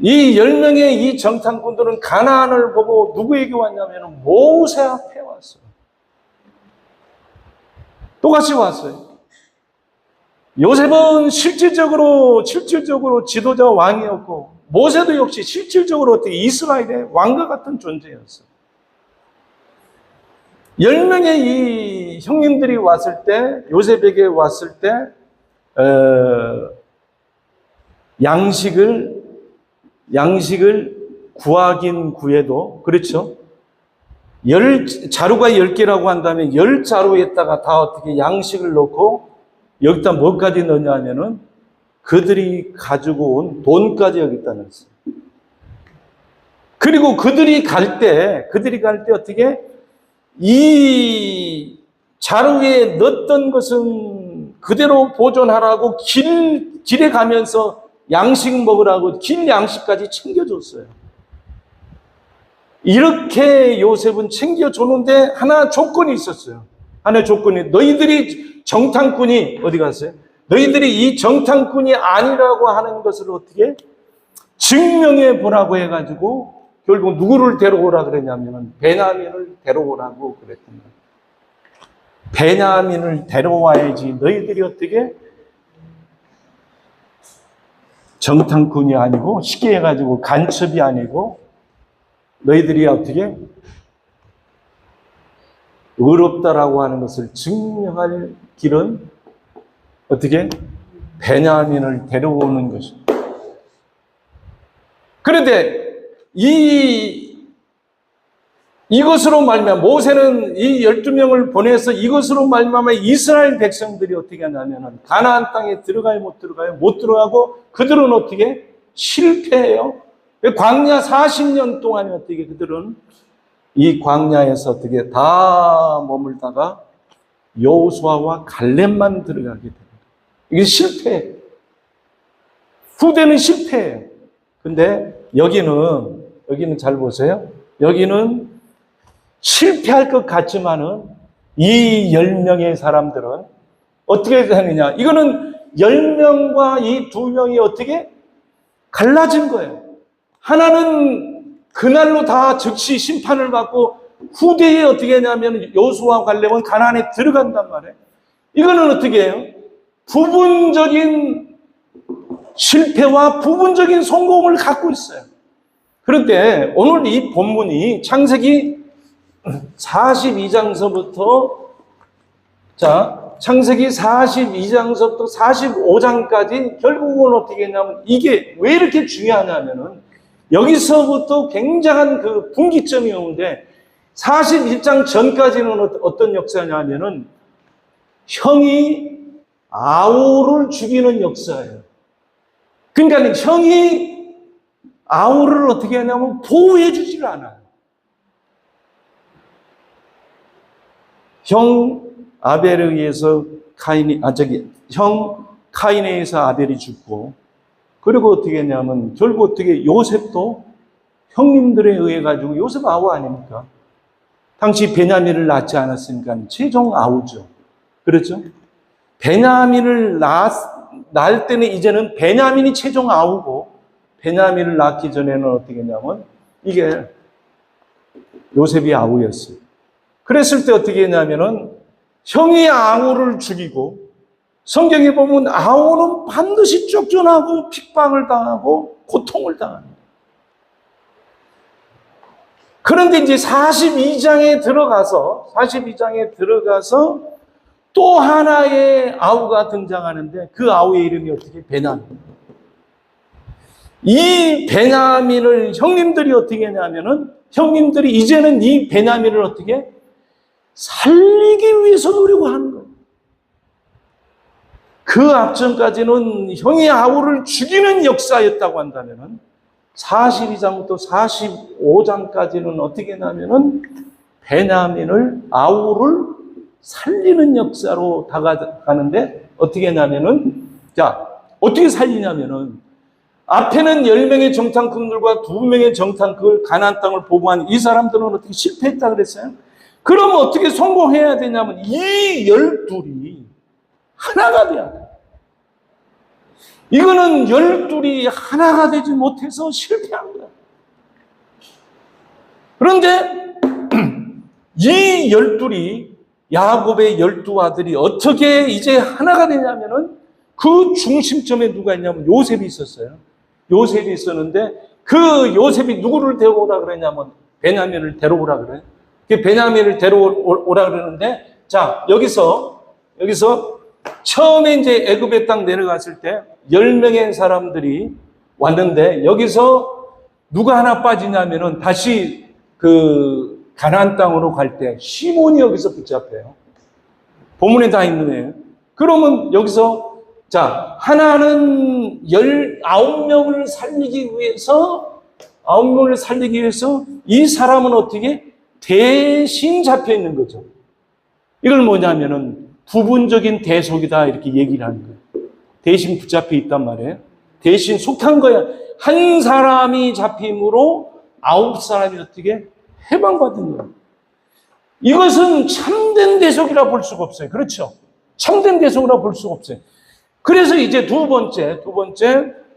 Speaker 2: 이 10명의 이 정탐꾼들은 가나안을 보고 누구에게 왔냐면 모세 앞에 왔어요. 똑같이 왔어요. 요셉은 실질적으로 지도자 왕이었고 모세도 역시 실질적으로 어떻게 이스라엘의 왕과 같은 존재였어요. 10명의 이 형님들이 왔을 때 요셉에게 왔을 때 양식을 구하긴 구해도 그렇죠. 자루가 10개라고 한다면 10자루에다가 다 어떻게 양식을 넣고 여기다 뭐까지 넣냐 하면은 그들이 가지고 온 돈까지 여기다 넣었어요. 그리고 그들이 갈 때 어떻게 이 자루에 넣었던 것은 그대로 보존하라고 길에 가면서 양식 먹으라고 길 양식까지 챙겨줬어요. 이렇게 요셉은 챙겨줬는데 하나 조건이 있었어요. 하나의 조건이 너희들이 정탐꾼이 어디 갔어요? 너희들이 이 정탐꾼이 아니라고 하는 것을 어떻게 증명해 보라고 해가지고 결국 누구를 데려오라 그랬냐면 베냐민을 데려오라고 그랬던 거예요. 베냐민을 데려와야지 너희들이 어떻게 정탐꾼이 아니고 쉽게 해가지고 간첩이 아니고 너희들이 어떻게 의롭다라고 하는 것을 증명할 길은 어떻게 베냐민을 데려오는 것입니다. 그런데 이것으로 말미암아 모세는 이 12명을 보내서 이것으로 말미암아 이스라엘 백성들이 어떻게 하냐면은 가나안 땅에 들어가요, 못 들어가요? 못 들어가고 그들은 어떻게 실패해요. 광야 40년 동안에 어떻게 그들은 이 광야에서 어떻게 다 머물다가 여호수아와 갈렙만 들어가게 됩니다. 이게 실패예요. 후대는 실패예요. 근데 여기는 잘 보세요. 여기는 실패할 것 같지만은 이 10명의 사람들은 어떻게 되느냐. 이거는 10명과 이 2명이 어떻게 갈라진 거예요. 하나는 그날로 다 즉시 심판을 받고 후대에 어떻게 하냐면 여호수아와 갈렙은 가나안에 들어간단 말이에요. 이거는 어떻게 해요? 부분적인 실패와 부분적인 성공을 갖고 있어요. 그런데 오늘 이 본문이 창세기 42장서부터 창세기 42장서부터 45장까지 결국은 어떻게 했냐면 이게 왜 이렇게 중요하냐면은 여기서부터 굉장한 그 분기점이 오는데 41장 전까지는 어떤 역사냐면은 형이 아우를 죽이는 역사예요. 그러니까 형이 아우를 어떻게 하냐면 보호해 주질 않아요. 형 아벨에 의해서 형 카인에 의해서 아벨이 죽고, 그리고 어떻게 했냐면 결국 어떻게 요셉도 형님들에 의해 가지고 요셉 아우 아닙니까? 당시 베냐민을 낳지 않았으니까 최종 아우죠. 그렇죠? 베냐민을 낳을 때는 이제는 베냐민이 최종 아우고, 베냐민을 낳기 전에는 어떻게 했냐면 이게 요셉이 아우였어요. 그랬을 때 어떻게 했냐면은 형이 아우를 죽이고, 성경에 보면 아우는 반드시 쫓겨나고 핍박을 당하고 고통을 당합니다. 그런데 이제 42장에 들어가서 또 하나의 아우가 등장하는데 그 아우의 이름이 어떻게? 베냐민. 이 베냐민을 형님들이 어떻게 했냐면은 형님들이 이제는 이 베냐민을 어떻게 살리기 위해서 노력을 하는 거예요. 그 앞전까지는 형이 아우를 죽이는 역사였다고 한다면은 42장부터 45장까지는 어떻게 하냐면은 베냐민을 아우를 살리는 역사로 다가가는데 어떻게 하냐면은 어떻게 살리냐면은 앞에는 10명의 정탐꾼들과 2명의 정탐꾼을 가나안 땅을 보고한 이 사람들은 어떻게 실패했다 그랬어요? 그러면 어떻게 성공해야 되냐면 이 12이 하나가 돼야 돼. 이거는 12이 하나가 되지 못해서 실패한 거야. 그런데 이 12이 야곱의 12아들이 어떻게 이제 하나가 되냐면은 그 중심점에 누가 있냐면 요셉이 있었어요. 요셉이 있었는데 그 요셉이 누구를 데려오라 그랬냐면 베냐민을 데려오라 그래. 그 베냐민을 데려오라 그러는데 여기서 처음에 이제 애굽의 땅 내려갔을 때 10명의 사람들이 왔는데 여기서 누가 하나 빠지냐면은 다시 그 가나안 땅으로 갈 때 시몬이 여기서 붙잡혀요. 본문에 다 있는 애예요. 그러면 여기서 하나는 19명을 살리기 위해서 이 사람은 어떻게 대신 잡혀 있는 거죠. 이걸 뭐냐면은 부분적인 대속이다 이렇게 얘기를 하는 거예요. 대신 붙잡혀 있단 말이에요. 대신 속한 거야. 한 사람이 잡힘으로 9사람이 어떻게 해방받은 거예요. 이것은 참된 대속이라 볼 수가 없어요. 그렇죠? 참된 대속이라 볼 수가 없어요. 그래서 이제 두 번째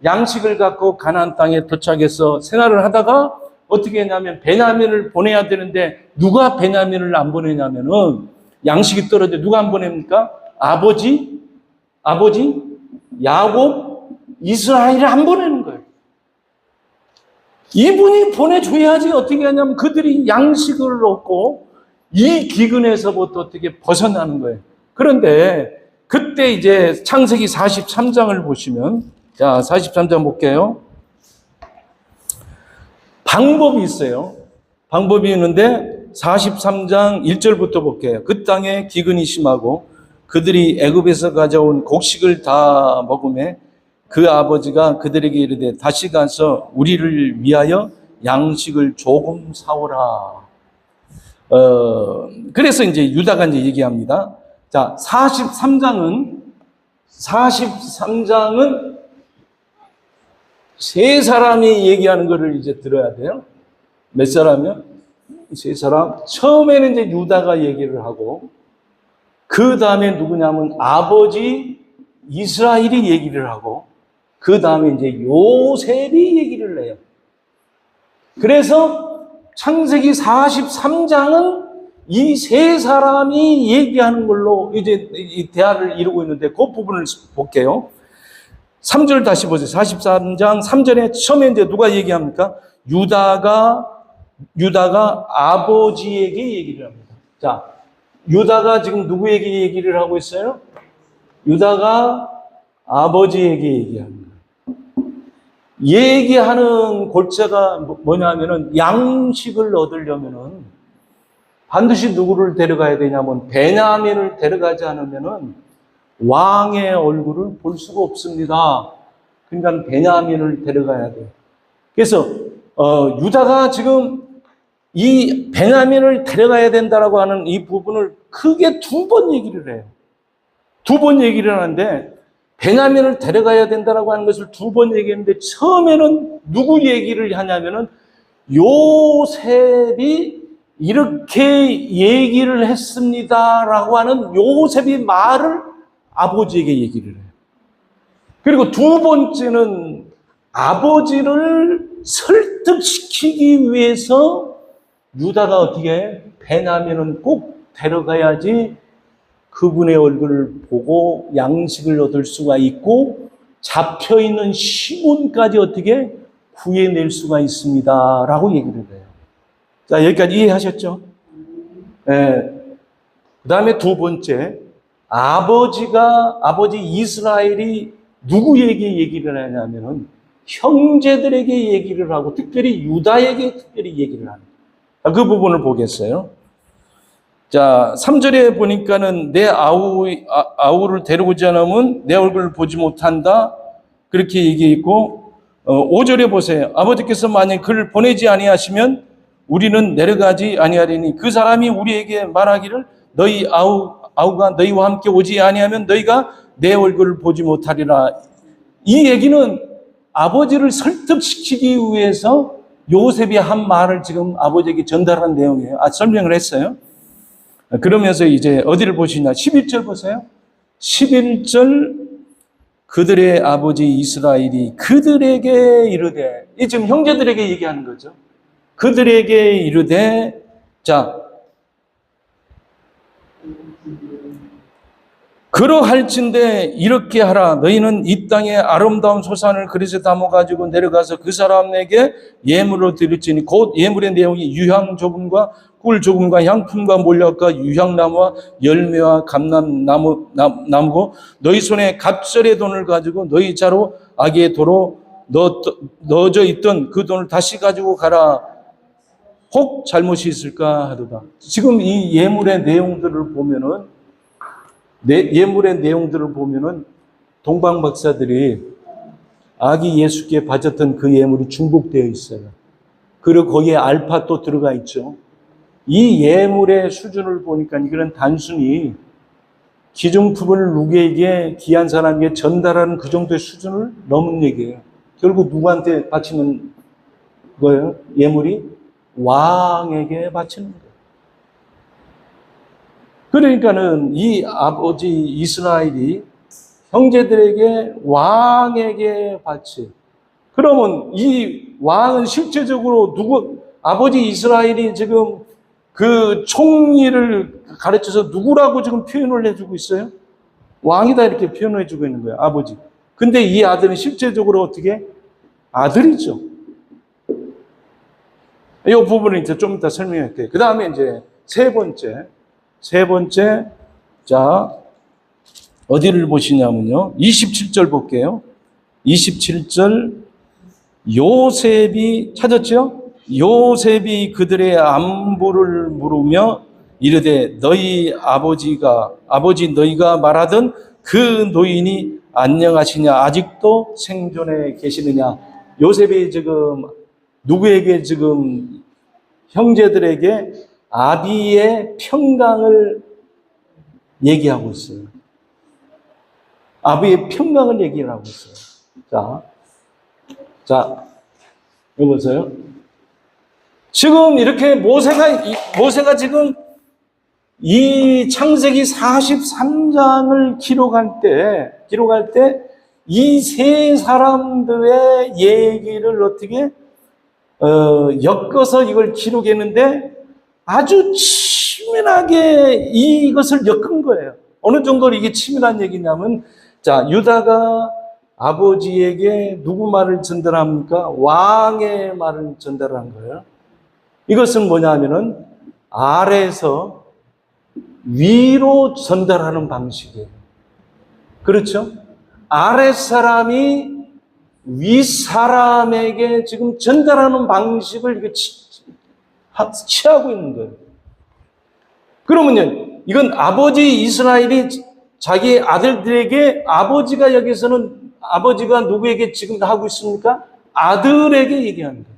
Speaker 2: 양식을 갖고 가나안 땅에 도착해서 생활을 하다가 어떻게 했냐면 베냐민을 보내야 되는데 누가 베냐민을 안 보내냐면은 양식이 떨어져 누가 안 보냅니까? 아버지 야곱 이스라엘을 안 보내는 거예요. 이분이 보내줘야지 어떻게 하냐면 그들이 양식을 얻고 이 기근에서부터 어떻게 벗어나는 거예요. 그런데 그때 이제 창세기 43장을 보시면, 자, 43장 볼게요. 방법이 있어요. 방법이 있는데 43장 1절부터 볼게요. 그 땅에 기근이 심하고 그들이 애굽에서 가져온 곡식을 다 먹으매 그 아버지가 그들에게 이르되 다시 가서 우리를 위하여 양식을 조금 사오라. 그래서 이제 유다가 이제 얘기합니다. 자, 43장은 세 사람이 얘기하는 거를 이제 들어야 돼요. 몇 사람이요? 세 사람. 처음에는 이제 유다가 얘기를 하고, 그 다음에 누구냐면 아버지 이스라엘이 얘기를 하고, 그 다음에 이제 요셉이 얘기를 해요. 그래서 창세기 43장은 이 세 사람이 얘기하는 걸로 이제 이 대화를 이루고 있는데 그 부분을 볼게요. 3절 다시 보세요. 43장 3절에 처음에 이제 누가 얘기합니까? 유다가 아버지에게 얘기를 합니다. 자, 유다가 지금 누구에게 얘기를 하고 있어요? 유다가 아버지에게 얘기합니다. 얘기하는 골자가 뭐냐면은 양식을 얻으려면은 반드시 누구를 데려가야 되냐면 베냐민을 데려가지 않으면은 왕의 얼굴을 볼 수가 없습니다. 그러니까 베냐민을 데려가야 돼요. 그래서 유다가 지금 이 베냐민을 데려가야 된다라고 하는 이 부분을 크게 두 번 얘기를 해요. 두 번 얘기를 하는데 베냐민을 데려가야 된다라고 하는 것을 두 번 얘기했는데 처음에는 누구 얘기를 하냐면은 요셉이 이렇게 얘기를 했습니다라고 하는 요셉이 말을 아버지에게 얘기를 해요. 그리고 두 번째는 아버지를 설득시키기 위해서 유다가 어떻게 해? 베냐민은 꼭 데려가야지 그분의 얼굴을 보고 양식을 얻을 수가 있고 잡혀있는 시몬까지 어떻게 구해낼 수가 있습니다. 라고 얘기를 해요. 자, 여기까지 이해하셨죠? 네. 그 다음에 두 번째, 아버지 이스라엘이 누구에게 얘기를 하냐면은 형제들에게 얘기를 하고 특별히 유다에게 특별히 얘기를 합니다. 그 부분을 보겠어요. 자, 3절에 보니까는 내 아우를 데려오지 않으면 내 얼굴을 보지 못한다. 그렇게 얘기했고, 5절에 보세요. 아버지께서 만약 그를 보내지 아니하시면 우리는 내려가지 아니하리니 그 사람이 우리에게 말하기를 너희 아우가 너희와 함께 오지 아니하면 너희가 내 얼굴을 보지 못하리라. 이 얘기는 아버지를 설득시키기 위해서 요셉이 한 말을 지금 아버지에게 전달한 내용이에요. 설명을 했어요. 그러면서 이제 어디를 보시냐? 11절 보세요. 11절 그들의 아버지 이스라엘이 그들에게 이르되, 이 지금 형제들에게 얘기하는 거죠. 그들에게 이르되, 자, 그러할진대 이렇게 하라. 너희는 이 땅의 아름다운 소산을 그릇에 담아가지고 내려가서 그 사람에게 예물로 드릴지니 곧 예물의 내용이 유향조금과 꿀조금과 향품과 몰약과 유향나무와 열매와 감람나무고 너희 손에 갑절의 돈을 가지고 너희 자로 아기의 도로 넣어져 있던 그 돈을 다시 가지고 가라. 혹 잘못이 있을까 하도다. 지금 이 예물의 내용들을 보면은 동방 박사들이 아기 예수께 바쳤던 그 예물이 중복되어 있어요. 그리고 거기에 알파 또 들어가 있죠. 이 예물의 수준을 보니까 이거는 단순히 기중품을 누구에게 귀한 사람에게 전달하는 그 정도의 수준을 넘은 얘기예요. 결국 누구한테 바치는 거예요? 예물이 왕에게 바치는 거예요. 그러니까는 이 아버지 이스라엘이 형제들에게 왕에게 바치, 그러면 이 왕은 실제적으로 아버지 이스라엘이 지금 그 총리를 가르쳐서 누구라고 지금 표현을 해주고 있어요? 왕이다 이렇게 표현을 해주고 있는 거예요, 아버지. 근데 이 아들은 실제적으로 어떻게? 아들이죠. 이 부분은 이제 좀 이따 설명할게요. 그 다음에 이제 세 번째, 자, 어디를 보시냐면요. 27절 볼게요. 27절, 요셉이, 찾았죠? 요셉이 그들의 안부를 물으며 이르되 아버지 너희가 말하던 그 노인이 안녕하시냐? 아직도 생존해 계시느냐? 요셉이 지금 누구에게 지금 형제들에게 아비의 평강을 얘기하고 있어요. 아비의 평강을 얘기하고 있어요. 자, 여기 보세요. 지금 이렇게 모세가 지금 이 창세기 43장을 기록할 때 이 세 사람들의 얘기를 어떻게 엮어서 이걸 기록했는데 아주 치밀하게 이것을 엮은 거예요. 어느 정도로 이게 치밀한 얘기냐면, 자, 유다가 아버지에게 누구 말을 전달합니까? 왕의 말을 전달한 거예요. 이것은 뭐냐면은 아래에서 위로 전달하는 방식이에요. 그렇죠? 아랫사람이 윗사람에게 지금 전달하는 방식을 취하고 있는 거예요. 그러면요, 이건 아버지 이스라엘이 자기 아들들에게 아버지가 누구에게 지금 하고 있습니까? 아들에게 얘기하는 거예요.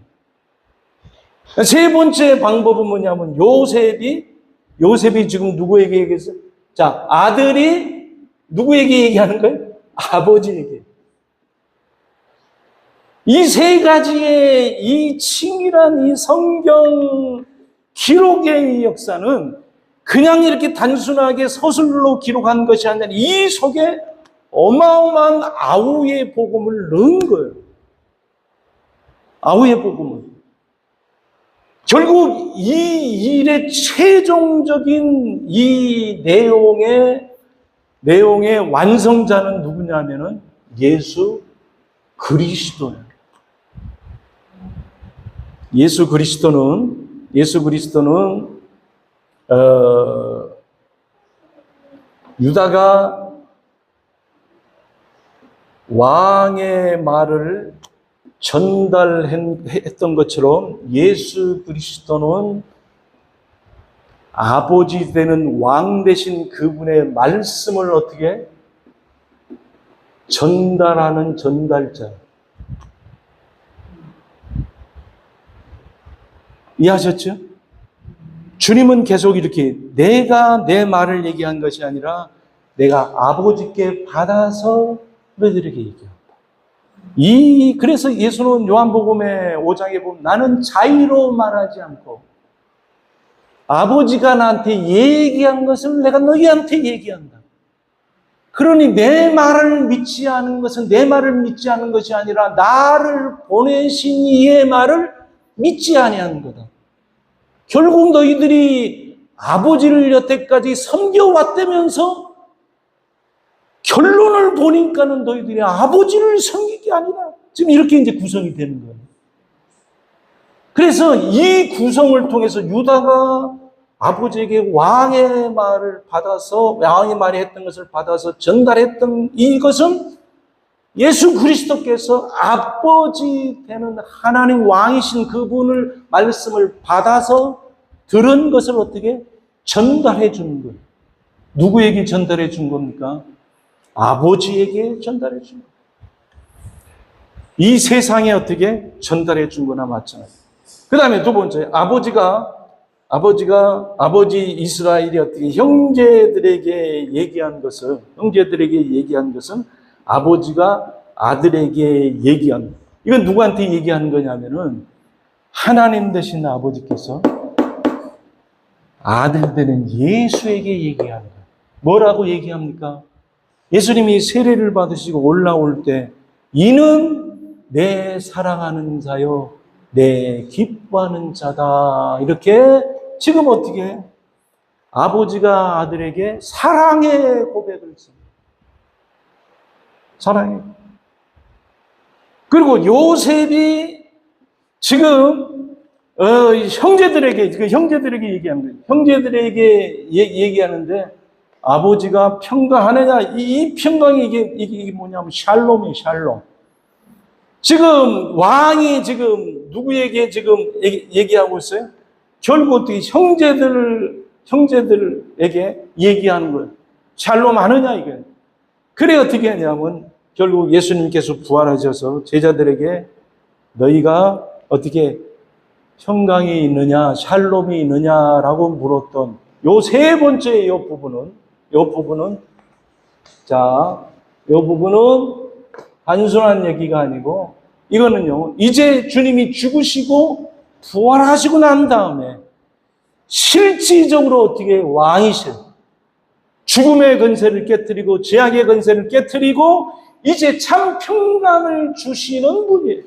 Speaker 2: 세 번째 방법은 뭐냐면 요셉이 지금 누구에게 얘기했어요? 자, 아들이 누구에게 얘기하는 거예요? 아버지에게. 이 세 가지의 이 치밀한 이 성경 기록의 역사는 그냥 이렇게 단순하게 서술로 기록한 것이 아니라 이 속에 어마어마한 아우의 복음을 넣은 거예요. 아우의 복음을. 결국 이 일의 최종적인 이 내용의 완성자는 누구냐면은 예수 그리스도예요. 예수 그리스도는 유다가 왕의 말을 전달했던 것처럼 예수 그리스도는 아버지 되는 왕 되신 그분의 말씀을 어떻게 전달하는 전달자. 이해하셨죠? 주님은 계속 이렇게 내가 내 말을 얘기한 것이 아니라 내가 아버지께 받아서 너희들에게 얘기한다. 그래서 예수는 요한복음의 5장에 보면 나는 자의로 말하지 않고 아버지가 나한테 얘기한 것을 내가 너희한테 얘기한다. 그러니 내 말을 믿지 않은 것은 내 말을 믿지 않은 것이 아니라 나를 보내신 이의 말을 믿지 아니하는 거다. 결국 너희들이 아버지를 여태까지 섬겨왔다면서 결론을 보니까는 너희들이 아버지를 섬기기 아니라 지금 이렇게 이제 구성이 되는 거예요. 그래서 이 구성을 통해서 유다가 아버지에게 왕의 말을 받아서 왕의 말이 했던 것을 받아서 전달했던 이것은 예수 그리스도께서 아버지 되는 하나님 왕이신 그분을 말씀을 받아서 들은 것을 어떻게 전달해 주는 거예요. 누구에게 전달해 준 겁니까? 아버지에게 전달해 준 거예요. 이 세상에 어떻게 전달해 준 거나 마찬가지. 그 다음에 두 번째, 아버지 이스라엘이 어떻게 형제들에게 얘기한 것은 아버지가 아들에게 얘기한, 이건 누구한테 얘기하는 거냐면은 하나님 되신 아버지께서 아들 되는 예수에게 얘기하는 거예요. 뭐라고 얘기합니까? 예수님이 세례를 받으시고 올라올 때 이는 내 사랑하는 자요, 내 기뻐하는 자다. 이렇게 지금 어떻게 해? 아버지가 아들에게 사랑의 고백을 씁니다. 사랑해. 그리고 요셉이 지금 형제들에게 얘기하는 거예요. 형제들에게 얘기하는데 아버지가 평강하느냐? 이 평강이 이게 뭐냐면 샬롬이에요, 샬롬. 지금 왕이 지금 누구에게 지금 얘기하고 있어요? 결국 어떻게 형제들에게 얘기하는 거예요. 샬롬 하느냐 이게. 그래 어떻게 하냐면 결국 예수님께서 부활하셔서 제자들에게 너희가 어떻게 평강이 있느냐, 샬롬이 있느냐라고 물었던 요 세 번째 요 부분은 단순한 얘기가 아니고 이거는요, 이제 주님이 죽으시고 부활하시고 난 다음에 실질적으로 어떻게 왕이셔요. 죽음의 권세를 깨뜨리고 죄악의 권세를 깨뜨리고 이제 참 평강을 주시는 분이에요.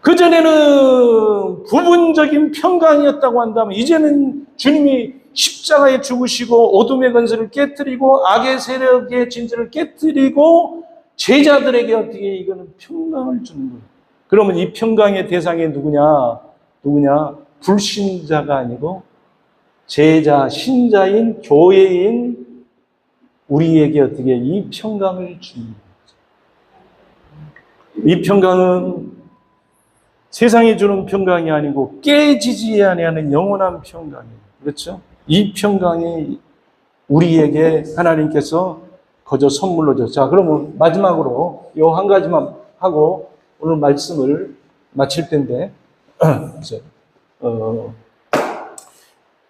Speaker 2: 그전에는 부분적인 평강이었다고 한다면 이제는 주님이 십자가에 죽으시고 어둠의 권세를 깨뜨리고 악의 세력의 진지를 깨뜨리고 제자들에게 어떻게 이거는 평강을 주는 거예요. 그러면 이 평강의 대상이 누구냐? 불신자가 아니고 제자, 신자인 교회인 우리에게 어떻게 이 평강을 주는 거죠. 이 평강은 세상이 주는 평강이 아니고 깨지지 아니하는 영원한 평강이에요. 그렇죠? 이 평강이 우리에게 하나님께서 거저 선물로 줬죠. 자, 그러면 마지막으로 이 한 가지만 하고 오늘 말씀을 마칠 텐데,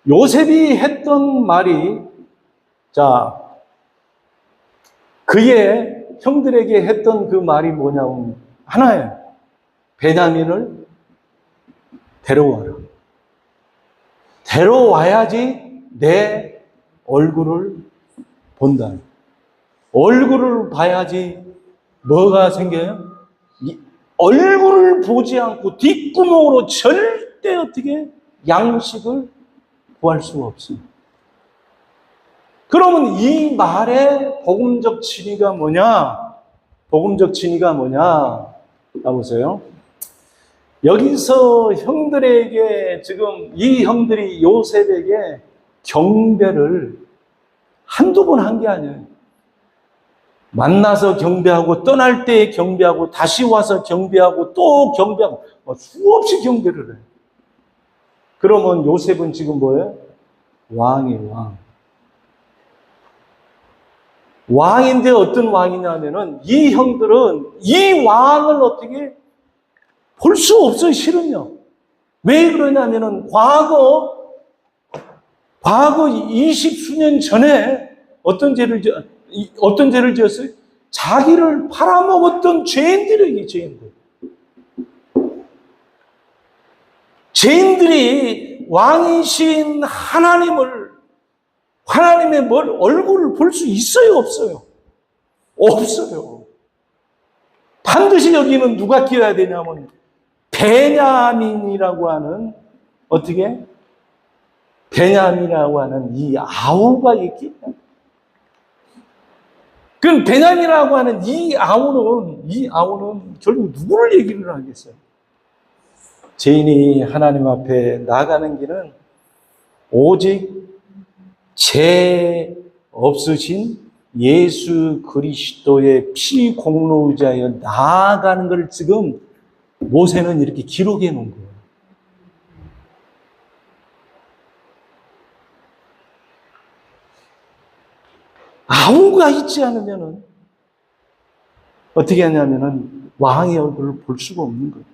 Speaker 2: 요셉이 했던 말이, 자, 그의 형들에게 했던 그 말이 뭐냐면 하나예요. 베냐민을 데려와라. 데려와야지 내 얼굴을 본다. 얼굴을 봐야지 뭐가 생겨요? 이 얼굴을 보지 않고 뒷구멍으로 절대 어떻게 양식을 구할 수가 없습니다. 그러면 이 말의 복음적 진의가 뭐냐? 복음적 진의가 뭐냐? 보세요. 여기서 형들에게 지금 이 형들이 요셉에게 경배를 한두 번 한 게 아니에요. 만나서 경배하고 떠날 때 경배하고 다시 와서 경배하고 또 경배하고 수없이 경배를 해요. 그러면 요셉은 지금 뭐예요? 왕이에요, 왕. 왕인데 어떤 왕이냐면은 이 형들은 이 왕을 어떻게 볼 수 없어요, 실은요. 왜 그러냐면은 과거 20수년 전에 어떤 죄를 지었어요? 자기를 팔아먹었던 죄인들에게 죄인들이 왕이신 하나님의 얼굴을 볼 수 있어요, 없어요? 없어요. 반드시 여기는 누가 끼어야 되냐면 베냐민이라고 하는 베냐민이라고 하는 이 아우가 있기 때문에. 그럼 베냐민이라고 하는 이 아우는 결국 누구를 얘기를 하겠어요? 죄인이 하나님 앞에 나아가는 길은 오직 죄 없으신 예수 그리스도의 피 공로자여 나아가는 걸 지금 모세는 이렇게 기록해 놓은 거예요. 아우가 있지 않으면은 어떻게 하냐면은 왕의 얼굴을 볼 수가 없는 거예요.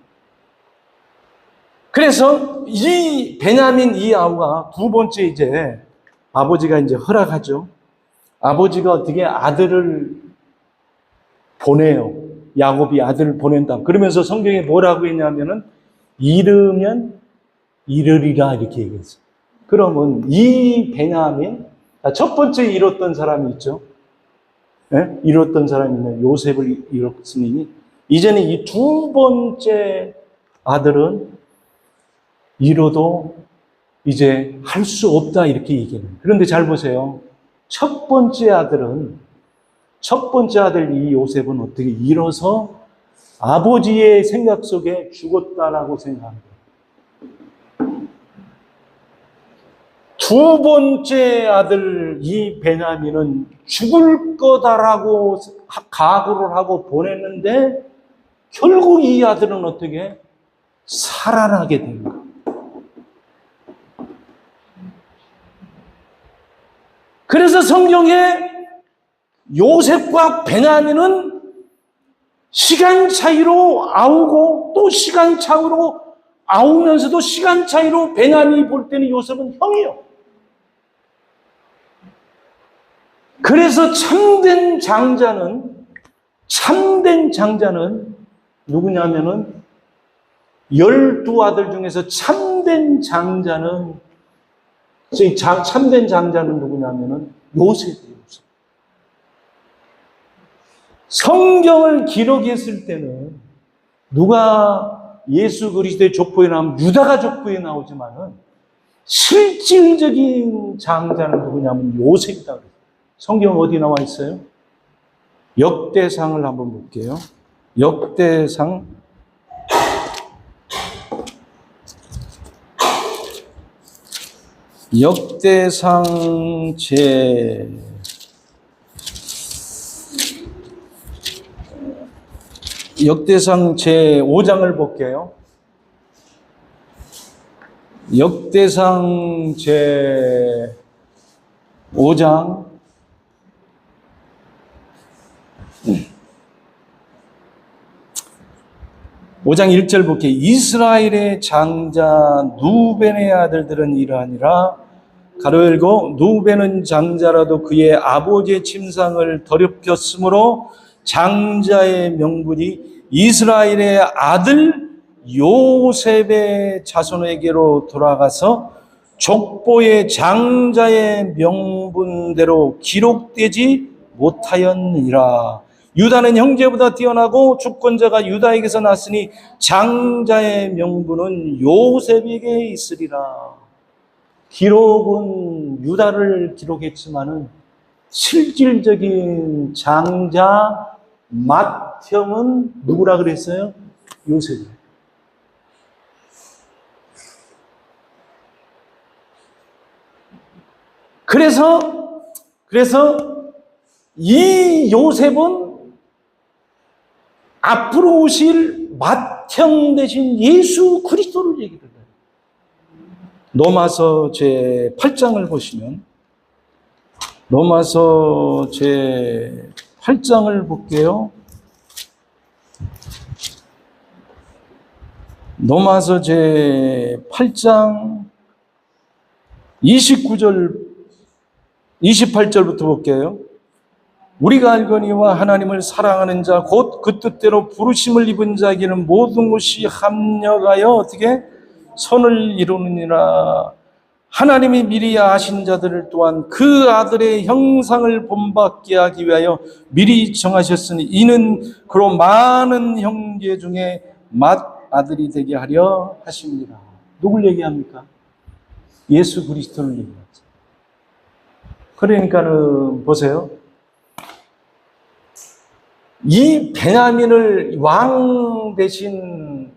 Speaker 2: 그래서 이 베냐민 이 아우가 두 번째 이제 아버지가 이제 허락하죠. 아버지가 어떻게 아들을 보내요. 야곱이 아들을 보낸다. 그러면서 성경에 뭐라고 했냐면은 이르면 이르리라 이렇게 얘기했어요. 그러면 이 베냐민, 첫 번째 잃었던 사람이 있죠. 네? 잃었던 사람이면 요셉을 잃었으니 이제는 이 두 번째 아들은 이뤄도 이제 할 수 없다 이렇게 얘기해요. 그런데 잘 보세요. 첫 번째 아들 이 요셉은 어떻게 이뤄서 아버지의 생각 속에 죽었다라고 생각합니다. 두 번째 아들 이 베냐민은 죽을 거다라고 각오를 하고 보냈는데 결국 이 아들은 어떻게 살아나게 된 거예요. 그래서 성경에 요셉과 베냐민은 시간 차이로 아우고 또 시간 차이로 아우면서도 시간 차이로 베냐민이 볼 때는 요셉은 형이요. 그래서 참된 장자는 누구냐면은 12아들 중에서 참된 장자는 누구냐면은 요셉이에요. 성경을 기록했을 때는 누가 예수 그리스도의 족보에 나오면 유다가 족보에 나오지만은 실질적인 장자는 누구냐면 요셉이다 그래요. 성경 어디 나와 있어요? 역대상을 한번 볼게요. 역대상 5장을 볼게요. 역대상 제 5장 1절 볼게요. 이스라엘의 장자 누벤의 아들들은 이러하니라. 가로 열고 누벤은 장자라도 그의 아버지의 침상을 더럽혔으므로 장자의 명분이 이스라엘의 아들 요셉의 자손에게로 돌아가서 족보의 장자의 명분대로 기록되지 못하였느니라. 유다는 형제보다 뛰어나고 주권자가 유다에게서 났으니 장자의 명분은 요셉에게 있으리라. 기록은 유다를 기록했지만은 실질적인 장자 맏형은 누구라 그랬어요? 요셉이에요. 그래서 이 요셉은 앞으로 오실 맏형 대신 예수 그리스도를 얘기를 해요. 로마서 제 8장을 보시면 로마서 제 8장을 볼게요. 로마서 제 8장 28절부터 볼게요. 우리가 알거니와 하나님을 사랑하는 자 곧 그 뜻대로 부르심을 입은 자에게는 모든 것이 합력하여 어떻게 선을 이루느니라. 하나님이 미리 아신 자들을 또한 그 아들의 형상을 본받게 하기 위하여 미리 정하셨으니 이는 그로 많은 형제 중에 맏아들이 되게 하려 하십니다. 누굴 얘기합니까? 예수 그리스도를 얘기하죠. 그러니까는 보세요. 이 베냐민을 왕 되신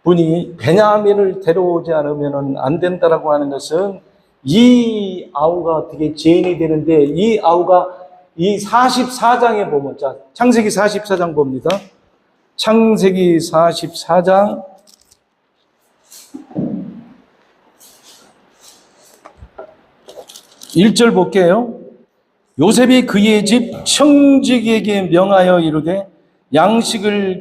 Speaker 2: 분이 베냐민을 데려오지 않으면 안 된다라고 하는 것은 이 아우가 어떻게 죄인이 되는데 이 아우가 이 44장에 보면 자 창세기 44장 봅니다. 창세기 44장 1절 볼게요. 요셉이 그의 집 청직에게 명하여 이르되 양식을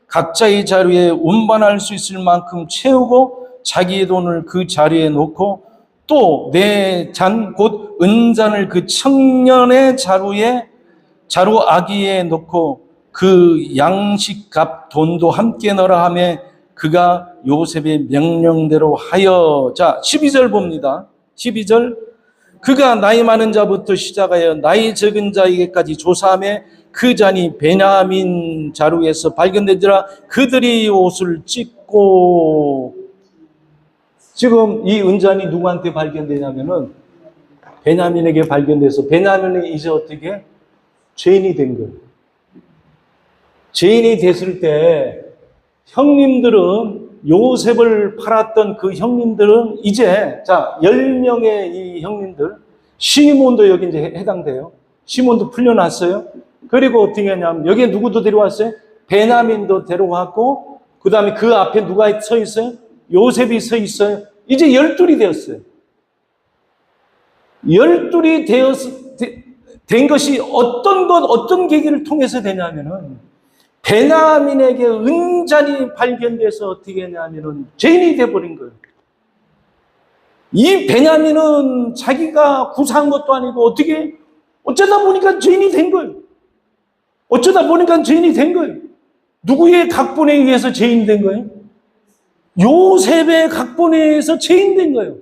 Speaker 2: 각자의 자루에 운반할 수 있을 만큼 채우고 자기의 돈을 그 자루에 놓고 또 내 잔 곧 은잔을 그 청년의 자루 아기에 놓고 그 양식값 돈도 함께 넣으라 하며 그가 요셉의 명령대로 하여. 자 12절 봅니다. 12절 그가 나이 많은 자부터 시작하여 나이 적은 자에게까지 조사하며 그 잔이 베냐민 자루에서 발견되더라. 그들이 옷을 찢고, 지금 이 은잔이 누구한테 발견되냐면은 베냐민에게 발견돼서 베냐민이 이제 어떻게 죄인이 된 거예요. 죄인이 됐을 때 형님들은, 요셉을 팔았던 그 형님들은 이제, 자, 10명의 이 형님들, 시몬도 여기 이제 해당돼요. 시몬도 풀려났어요. 그리고 어떻게 하냐면, 여기에 누구도 데려왔어요? 베냐민도 데려왔고, 그 다음에 그 앞에 누가 서 있어요? 요셉이 서 있어요. 이제 12이 되었어요. 12이 된 것이 어떤 계기를 통해서 되냐면은, 베냐민에게 은잔이 발견돼서 어떻게 했냐면은 죄인이 돼버린 거예요. 이 베냐민은 자기가 구사한 것도 아니고 어떻게 어쩌다 보니까 죄인이 된 거예요. 어쩌다 보니까 죄인이 된 거예요. 누구의 각본에 의해서 죄인이 된 거예요? 요셉의 각본에 의해서 죄인이 된 거예요.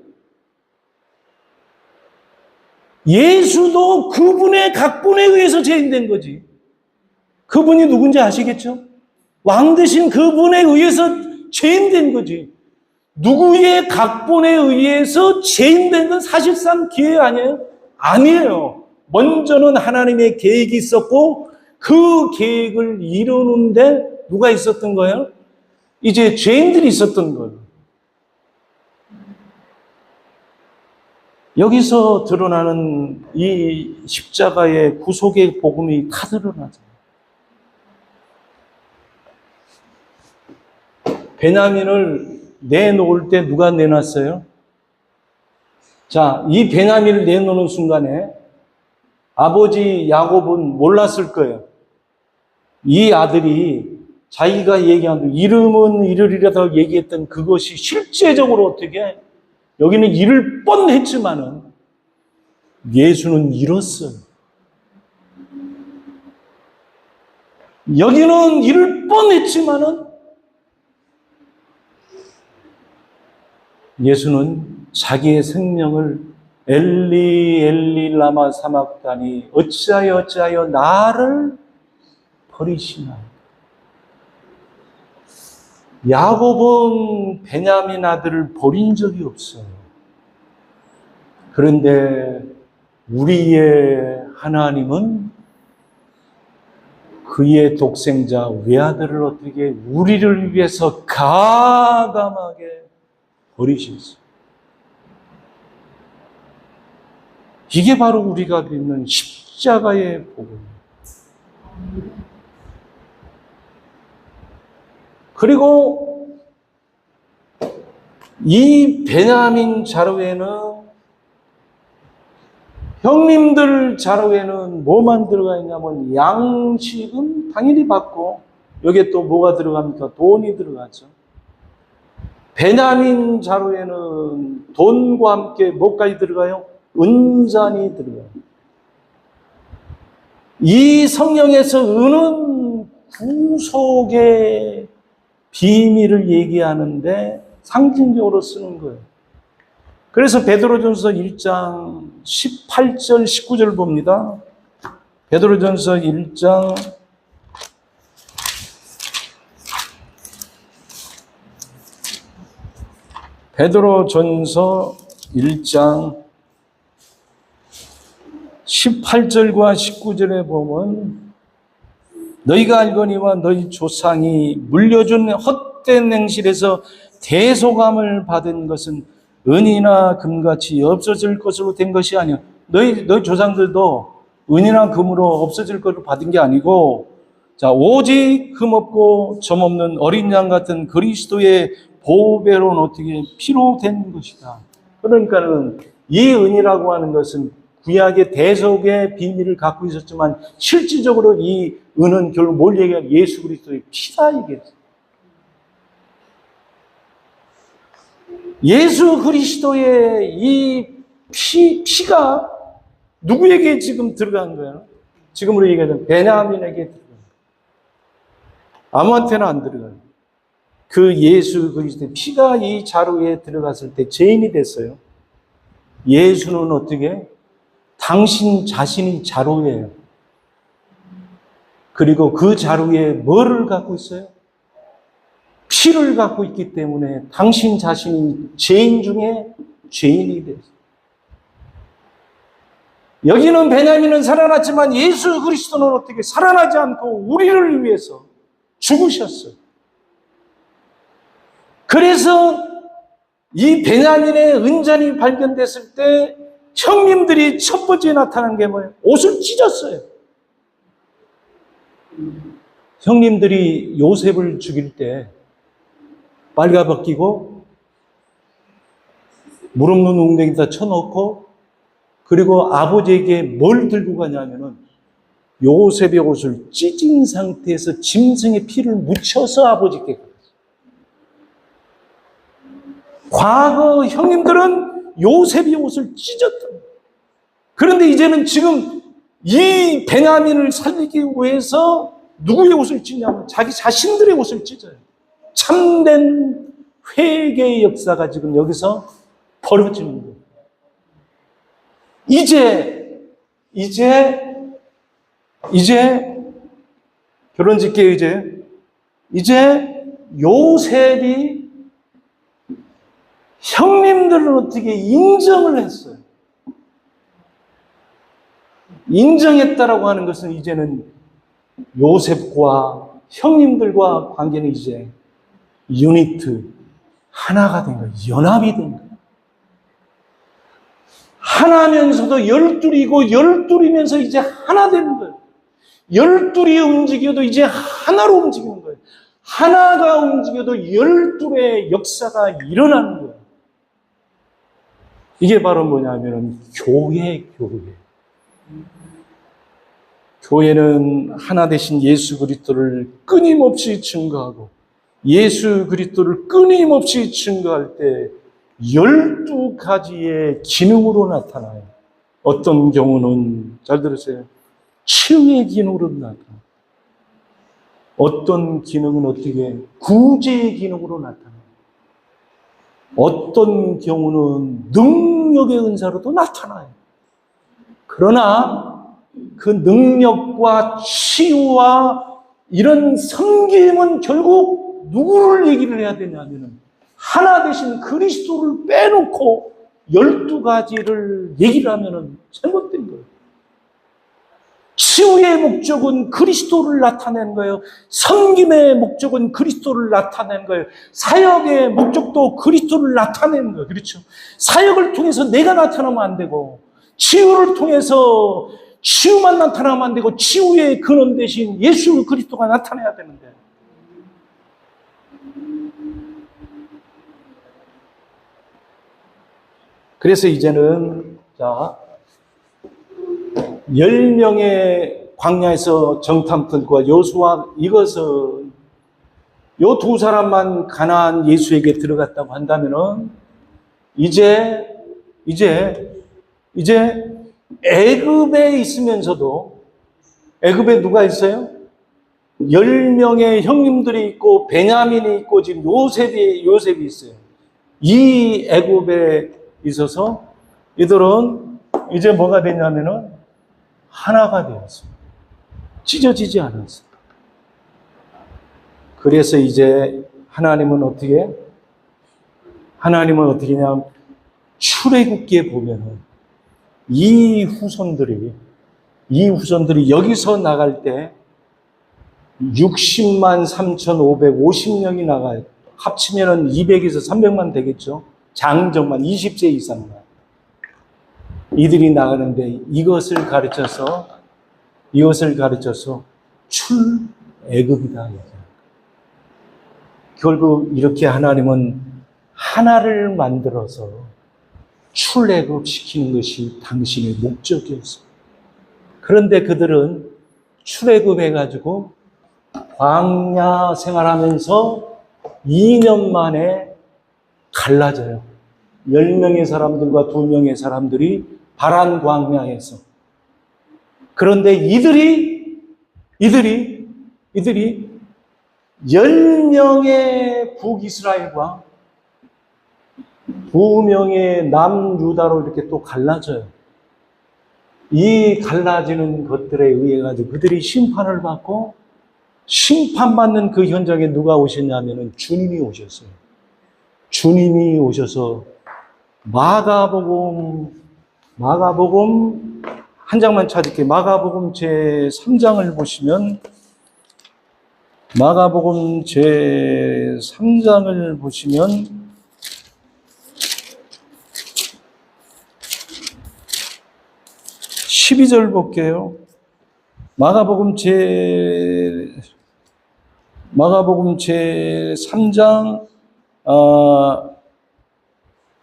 Speaker 2: 예수도 그분의 각본에 의해서 죄인이 된 거지. 그분이 누군지 아시겠죠? 왕 되신 그분에 의해서 죄인 된 거지. 누구의 각본에 의해서 죄인 된 건 사실상 기회 아니에요? 아니에요. 먼저는 하나님의 계획이 있었고 그 계획을 이루는데 누가 있었던 거예요? 이제 죄인들이 있었던 거예요. 여기서 드러나는 이 십자가의 구속의 복음이 다 드러나죠. 베냐민을 내놓을 때 누가 내놨어요? 자, 이 베냐민을 내놓는 순간에 아버지 야곱은 몰랐을 거예요. 이 아들이 자기가 얘기한 이름은 이르리라고 얘기했던 그것이 실제적으로 어떻게 여기는 이를 뻔했지만은 예수는 잃었어요. 여기는 이를 뻔했지만은 예수는 자기의 생명을 엘리 엘리 라마 사막다니 어찌하여 나를 버리시나. 야곱은 베냐민 아들을 버린 적이 없어요. 그런데 우리의 하나님은 그의 독생자 외아들을 어떻게 우리를 위해서 가감하게 버리셨어요. 이게 바로 우리가 믿는 십자가의 복음입니다. 그리고 이 베냐민 자루에는, 형님들 자루에는 뭐만 들어가 있냐면 양식은 당연히 받고 여기에 또 뭐가 들어갑니까? 돈이 들어가죠. 베냐민 자루에는 돈과 함께 뭐까지 들어가요? 은잔이 들어가요. 이 성경에서 은은 구속의 비밀을 얘기하는데 상징적으로 쓰는 거예요. 그래서 베드로전서 1장 18절 19절 봅니다. 베드로전서 1장 18절과 19절에 보면 너희가 알거니와 너희 조상이 물려준 헛된 행실에서 대속함을 받은 것은 은이나 금같이 없어질 것으로 된 것이 아니야. 너희 조상들도 은이나 금으로 없어질 것으로 받은 게 아니고, 자, 오직 금 없고 점 없는 어린 양 같은 그리스도의 보배로는 어떻게 피로 된 것이다. 그러니까는 이 은이라고 하는 것은 구약의 대속의 비밀을 갖고 있었지만 실질적으로 이 은은 결국 뭘 얘기하냐? 예수 그리스도의 피다 얘기했어요. 예수 그리스도의 이 피가 누구에게 지금 들어간 거예요? 지금으로 얘기하면 베냐민에게 들어간 거예요. 아무한테나 안 들어가요. 그 예수 그리스도의 피가 이 자루에 들어갔을 때 죄인이 됐어요. 예수는 어떻게? 당신 자신이 자루예요. 그리고 그 자루에 뭐를 갖고 있어요? 피를 갖고 있기 때문에 당신 자신이 죄인 중에 죄인이 됐어요. 여기는 베냐민은 살아났지만 예수 그리스도는 어떻게 살아나지 않고 우리를 위해서 죽으셨어요. 그래서 이 베냐민의 은전이 발견됐을 때 형님들이 첫 번째 나타난 게 뭐예요? 옷을 찢었어요. 형님들이 요셉을 죽일 때 빨가벗기고 무릎 눈 웅덩이에다 쳐놓고, 그리고 아버지에게 뭘 들고 가냐면은 요셉의 옷을 찢은 상태에서 짐승의 피를 묻혀서 아버지께 갔어요. 과거 형님들은 요셉의 옷을 찢었다. 그런데 이제는 지금 이 베냐민을 살리기 위해서 누구의 옷을 찢냐면 자기 자신들의 옷을 찢어요. 참된 회개의 역사가 지금 여기서 벌어지는 거예요. 이제 결혼 짓게요. 이제 요셉이 형님들을 어떻게 인정을 했어요. 인정했다라고 하는 것은 이제는 요셉과 형님들과 관계는 이제 유니트, 하나가 된 거예요. 연합이 된 거예요. 하나면서도 열둘이고 열둘이면서 이제 하나 되는 거예요. 열둘이 움직여도 이제 하나로 움직이는 거예요. 하나가 움직여도 열둘의 역사가 일어나는 거예요. 이게 바로 뭐냐면은 교회. 교회는 하나 되신 예수 그리스도를 끊임없이 증거하고 예수 그리스도를 끊임없이 증거할 때 12가지의 기능으로 나타나요. 어떤 경우는, 잘 들으세요, 치유의 기능으로 나타나요. 어떤 기능은 어떻게 구제의 기능으로 나타나요. 어떤 경우는 능력의 은사로도 나타나요. 그러나 그 능력과 치유와 이런 섬김은 결국 누구를 얘기를 해야 되냐면은 하나 되신 그리스도를 빼놓고 12가지를 얘기를 하면은 잘못된 거예요. 치유의 목적은 그리스도를 나타내는 거예요. 섬김의 목적은 그리스도를 나타내는 거예요. 사역의 목적도 그리스도를 나타내는 거예요. 그렇죠? 사역을 통해서 내가 나타나면 안 되고, 치유를 통해서 치유만 나타나면 안 되고, 치유의 근원 대신 예수 그리스도가 나타나야 되는데, 그래서 이제는 10명의 광야에서 정탐꾼과 여호수아, 이것은 요 두 사람만 가나안 예수에게 들어갔다고 한다면은 이제 애굽에 있으면서도, 애굽에 누가 있어요? 10명의 형님들이 있고 베냐민이 있고 지금 요셉이 있어요. 이 애굽에 있어서 이들은 이제 뭐가 됐냐면은 하나가 되었습니다. 찢어지지 않았습니다. 그래서 이제 하나님은 어떻게 하냐면 출애굽기에 보면은 이 후손들이 여기서 나갈 때 60만 3,550명이 나가요. 합치면은 200에서 300만 되겠죠. 장정만 20세 이상만. 이들이 나가는데 이것을 가르쳐서 출애굽이다. 결국 이렇게 하나님은 하나를 만들어서 출애굽시키는 것이 당신의 목적이었습니다. 그런데 그들은 출애굽해가지고 광야 생활하면서 2년 만에 갈라져요. 10명의 사람들과 2명의 사람들이 바란 광야에서. 그런데 이들이 10명의 북이스라엘과 2명의 남유다로 이렇게 또 갈라져요. 이 갈라지는 것들에 의해 가지고 그들이 심판을 받고, 심판받는 그 현장에 누가 오셨냐면은 주님이 오셨어요. 주님이 오셔서 마가복음 한 장만 찾을게요. 마가복음 제 3장을 보시면, 마가복음 제 3장을 보시면 12절 볼게요. 마가복음 제 3장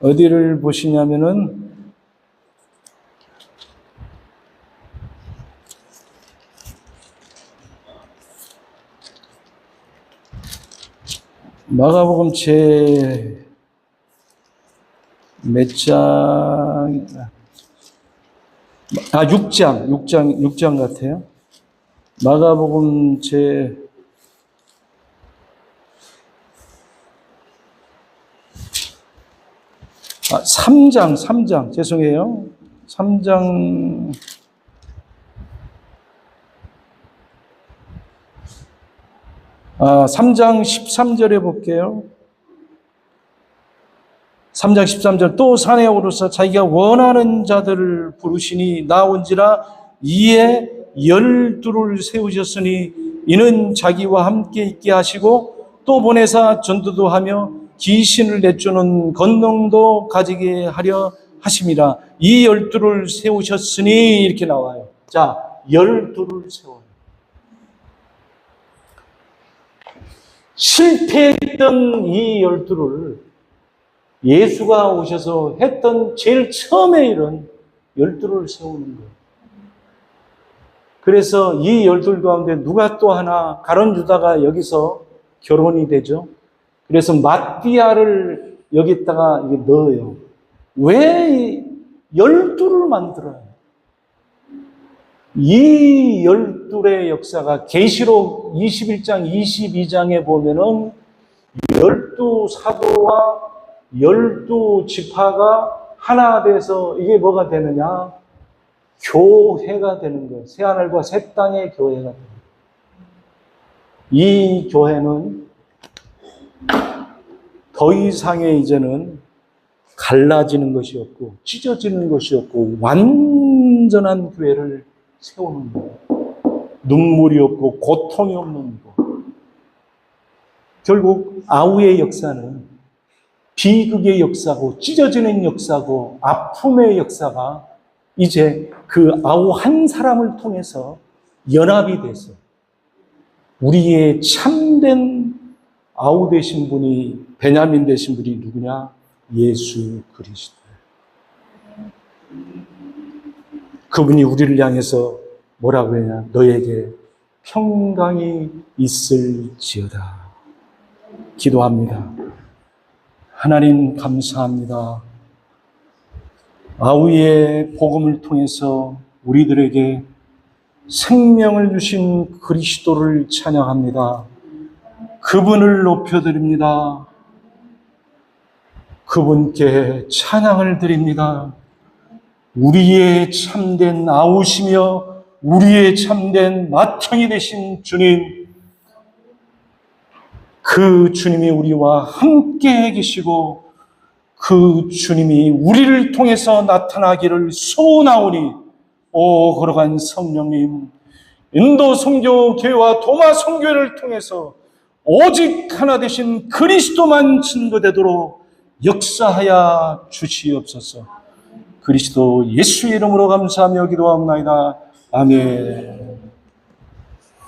Speaker 2: 어디를 보시냐면은 마가복음 제 몇 장? 6장 같아요. 마가복음 제 3장 죄송해요. 3장 3장 13절에 볼게요. 3장 13절, 또 산에 오르사 자기가 원하는 자들을 부르시니 나온지라 이에 12를 세우셨으니 이는 자기와 함께 있게 하시고 또 보내사 전도도 하며 귀신을 내쫓는 권능도 가지게 하려 하심이라. 이 12를 세우셨으니 이렇게 나와요. 자, 12를 세워요. 실패했던 이 12를 예수가 오셔서 했던 제일 처음의 일은 12를 세우는 거예요. 그래서 이 12 가운데 누가 또 하나, 가룟 유다가 여기서 결혼이 되죠. 그래서 마띠아를 여기다가 넣어요. 왜 12를 만들어요? 이 12의 역사가 계시록 21장, 22장에 보면은 12사도와 12지파가 하나 돼서 이게 뭐가 되느냐? 교회가 되는 거예요. 새하늘과 새 땅의 교회가 되는 거예요. 이 교회는 더 이상의 이제는 갈라지는 것이 없고 찢어지는 것이 없고 완전한 교회를 세우는 거예요. 눈물이 없고 고통이 없는 거. 결국 아우의 역사는 비극의 역사고 찢어지는 역사고 아픔의 역사가 이제 그 아우 한 사람을 통해서 연합이 돼서 우리의 참된 아우 되신 분이, 베냐민 되신 분이 누구냐? 예수 그리스도. 그분이 우리를 향해서 뭐라고 하냐? 너에게 평강이 있을지어다. 기도합니다. 하나님 감사합니다. 아우의 복음을 통해서 우리들에게 생명을 주신 그리스도를 찬양합니다. 그분을 높여드립니다. 그분께 찬양을 드립니다. 우리의 참된 아우시며 우리의 참된 맏형이 되신 주님, 그 주님이 우리와 함께 계시고 그 주님이 우리를 통해서 나타나기를 소원하오니, 오 걸어간 성령님, 인도 선교 교회와 도마 선교회를 통해서 오직 하나 되신 그리스도만 증거되도록 역사하여 주시옵소서. 그리스도 예수의 이름으로 감사하며 기도합니다. 아멘.